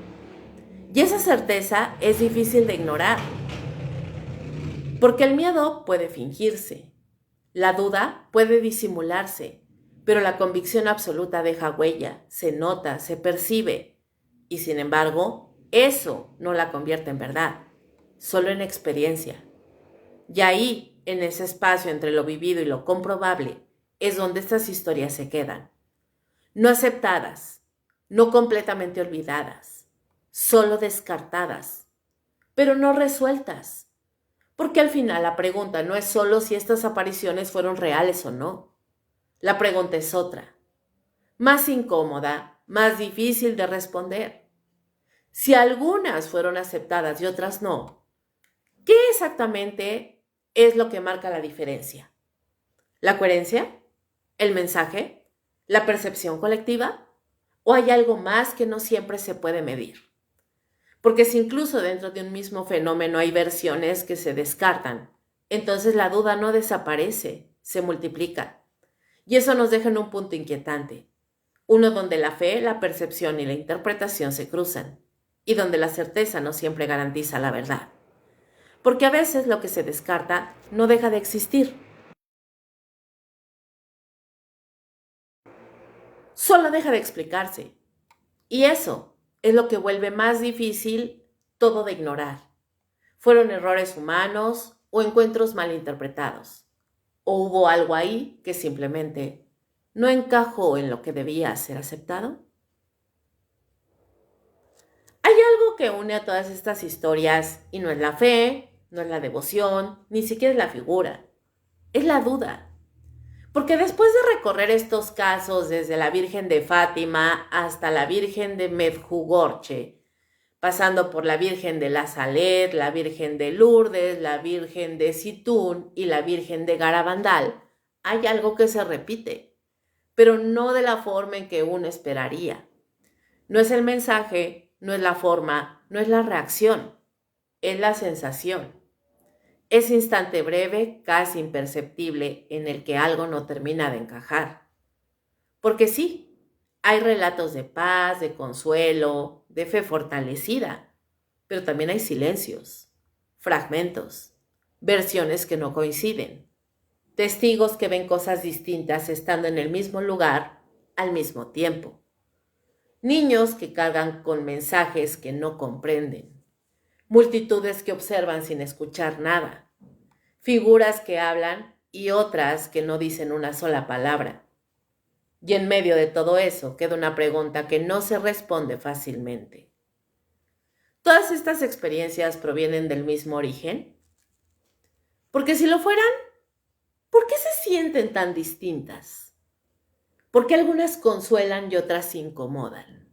Y esa certeza es difícil de ignorar, porque el miedo puede fingirse, la duda puede disimularse, pero la convicción absoluta deja huella, se nota, se percibe, y sin embargo, eso no la convierte en verdad, solo en experiencia. Y ahí, en ese espacio entre lo vivido y lo comprobable, es donde estas historias se quedan. No aceptadas, no completamente olvidadas, solo descartadas, pero no resueltas. Porque al final la pregunta no es solo si estas apariciones fueron reales o no. La pregunta es otra, más incómoda, más difícil de responder. Si algunas fueron aceptadas y otras no, ¿qué exactamente es lo que marca la diferencia? ¿La coherencia? ¿El mensaje? ¿La percepción colectiva? ¿O hay algo más que no siempre se puede medir? Porque si incluso dentro de un mismo fenómeno hay versiones que se descartan, entonces la duda no desaparece, se multiplica. Y eso nos deja en un punto inquietante, uno donde la fe, la percepción y la interpretación se cruzan, y donde la certeza no siempre garantiza la verdad. Porque a veces lo que se descarta no deja de existir. Solo deja de explicarse. Y eso es lo que vuelve más difícil todo de ignorar. ¿Fueron errores humanos o encuentros mal interpretados? ¿O hubo algo ahí que simplemente no encajó en lo que debía ser aceptado? Hay algo que une a todas estas historias y no es la fe, no es la devoción, ni siquiera es la figura. Es la duda. Porque después de recorrer estos casos desde la Virgen de Fátima hasta la Virgen de Medjugorje, pasando por la Virgen de la Salet, la Virgen de Lourdes, la Virgen de Situn y la Virgen de Garabandal, hay algo que se repite, pero no de la forma en que uno esperaría. No es el mensaje, no es la forma, no es la reacción, es la sensación. Ese instante breve, casi imperceptible, en el que algo no termina de encajar. Porque sí, hay relatos de paz, de consuelo, de fe fortalecida, pero también hay silencios, fragmentos, versiones que no coinciden, testigos que ven cosas distintas estando en el mismo lugar al mismo tiempo, niños que cargan con mensajes que no comprenden, multitudes que observan sin escuchar nada, figuras que hablan y otras que no dicen una sola palabra. Y en medio de todo eso queda una pregunta que no se responde fácilmente. ¿Todas estas experiencias provienen del mismo origen? Porque si lo fueran, ¿por qué se sienten tan distintas? ¿Por qué algunas consuelan y otras incomodan?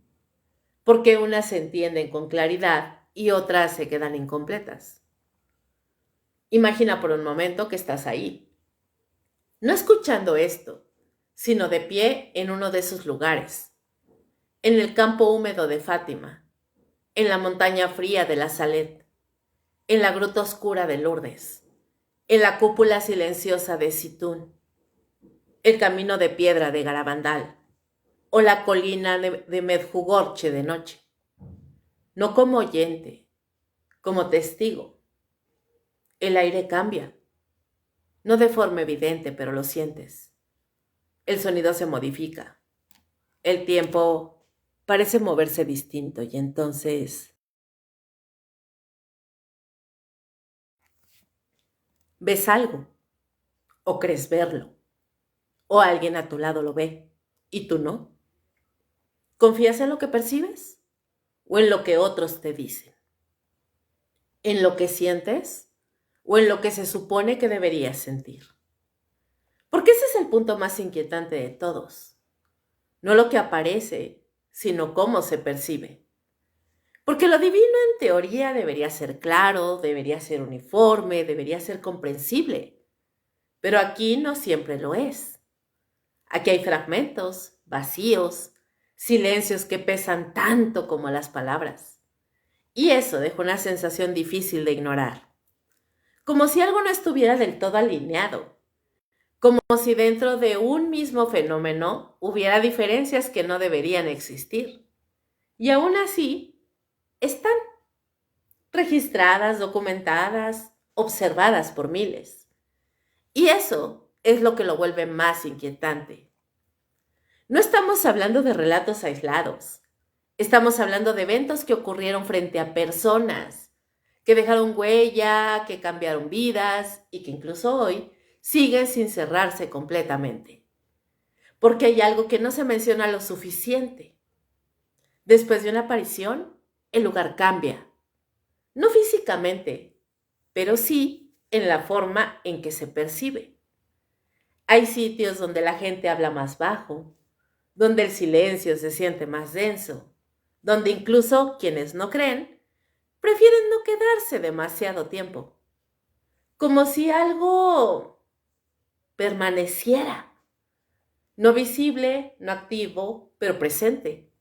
¿Por qué unas se entienden con claridad y otras se quedan incompletas? Imagina por un momento que estás ahí, no escuchando esto, sino de pie en uno de esos lugares, en el campo húmedo de Fátima, en la montaña fría de la Salet, en la gruta oscura de Lourdes, en la cúpula silenciosa de Situn, el camino de piedra de Garabandal o la colina de Medjugorje de noche. No como oyente, como testigo. El aire cambia, no de forma evidente, pero lo sientes. El sonido se modifica. El tiempo parece moverse distinto y entonces ves algo o crees verlo o alguien a tu lado lo ve y tú no. ¿Confías en lo que percibes o en lo que otros te dicen? ¿En lo que sientes o en lo que se supone que deberías sentir? Porque ese es el punto más inquietante de todos. No lo que aparece, sino cómo se percibe. Porque lo divino en teoría debería ser claro, debería ser uniforme, debería ser comprensible. Pero aquí no siempre lo es. Aquí hay fragmentos, vacíos, silencios que pesan tanto como las palabras. Y eso deja una sensación difícil de ignorar. Como si algo no estuviera del todo alineado. Como si dentro de un mismo fenómeno hubiera diferencias que no deberían existir. Y aún así, están registradas, documentadas, observadas por miles. Y eso es lo que lo vuelve más inquietante. No estamos hablando de relatos aislados. Estamos hablando de eventos que ocurrieron frente a personas, que dejaron huella, que cambiaron vidas y que incluso hoy siguen sin cerrarse completamente. Porque hay algo que no se menciona lo suficiente. Después de una aparición, el lugar cambia. No físicamente, pero sí en la forma en que se percibe. Hay sitios donde la gente habla más bajo, donde el silencio se siente más denso, donde incluso quienes no creen prefieren no quedarse demasiado tiempo, como si algo permaneciera, no visible, no activo, pero presente,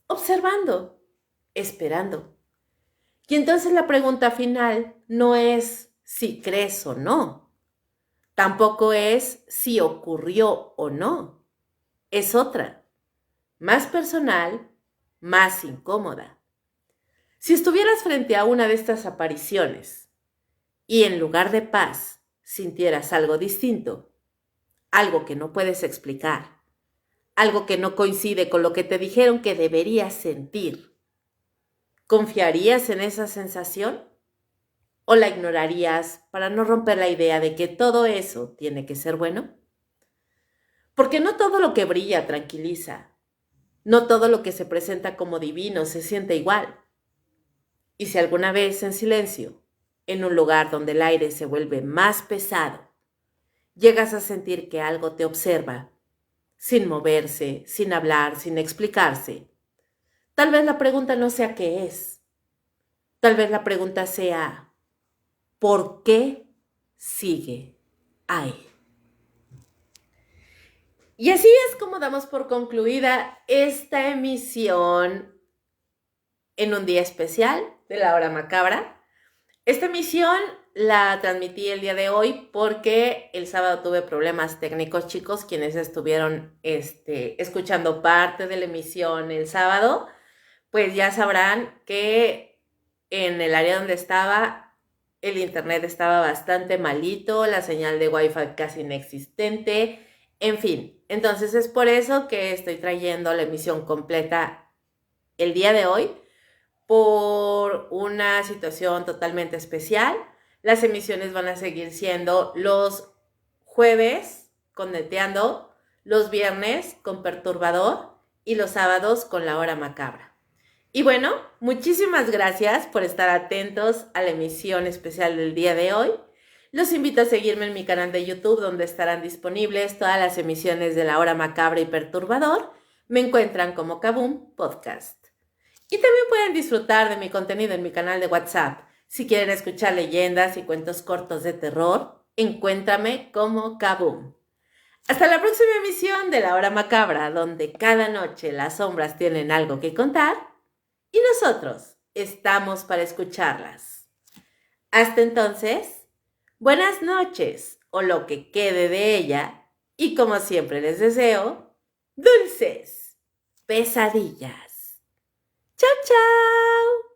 observando, esperando. Y entonces la pregunta final no es si crees o no, tampoco es si ocurrió o no, es otra, más personal, más incómoda. Si estuvieras frente a una de estas apariciones y en lugar de paz sintieras algo distinto, algo que no puedes explicar, algo que no coincide con lo que te dijeron que deberías sentir, ¿confiarías en esa sensación? ¿O la ignorarías para no romper la idea de que todo eso tiene que ser bueno? Porque no todo lo que brilla tranquiliza, no todo lo que se presenta como divino se siente igual. Y si alguna vez en silencio, en un lugar donde el aire se vuelve más pesado, llegas a sentir que algo te observa, sin moverse, sin hablar, sin explicarse, tal vez la pregunta no sea qué es. Tal vez la pregunta sea, ¿por qué sigue ahí? Y así es como damos por concluida esta emisión en un día especial de la hora macabra. Esta emisión la transmití el día de hoy porque el sábado tuve problemas técnicos, chicos. Quienes estuvieron escuchando parte de la emisión el sábado, pues ya sabrán que en el área donde estaba, el internet estaba bastante malito, la señal de Wi-Fi casi inexistente, en fin. Entonces es por eso que estoy trayendo la emisión completa el día de hoy, por una situación totalmente especial. Las emisiones van a seguir siendo los jueves con Neteando, los viernes con Perturbador y los sábados con La Hora Macabra. Y bueno, muchísimas gracias por estar atentos a la emisión especial del día de hoy. Los invito a seguirme en mi canal de YouTube, donde estarán disponibles todas las emisiones de La Hora Macabra y Perturbador. Me encuentran como Kaboom Podcast. Y también pueden disfrutar de mi contenido en mi canal de WhatsApp. Si quieren escuchar leyendas y cuentos cortos de terror, encuéntrame como Kaboom. Hasta la próxima emisión de La Hora Macabra, donde cada noche las sombras tienen algo que contar y nosotros estamos para escucharlas. Hasta entonces, buenas noches o lo que quede de ella, y como siempre les deseo, dulces pesadillas. ¡Chao, chao!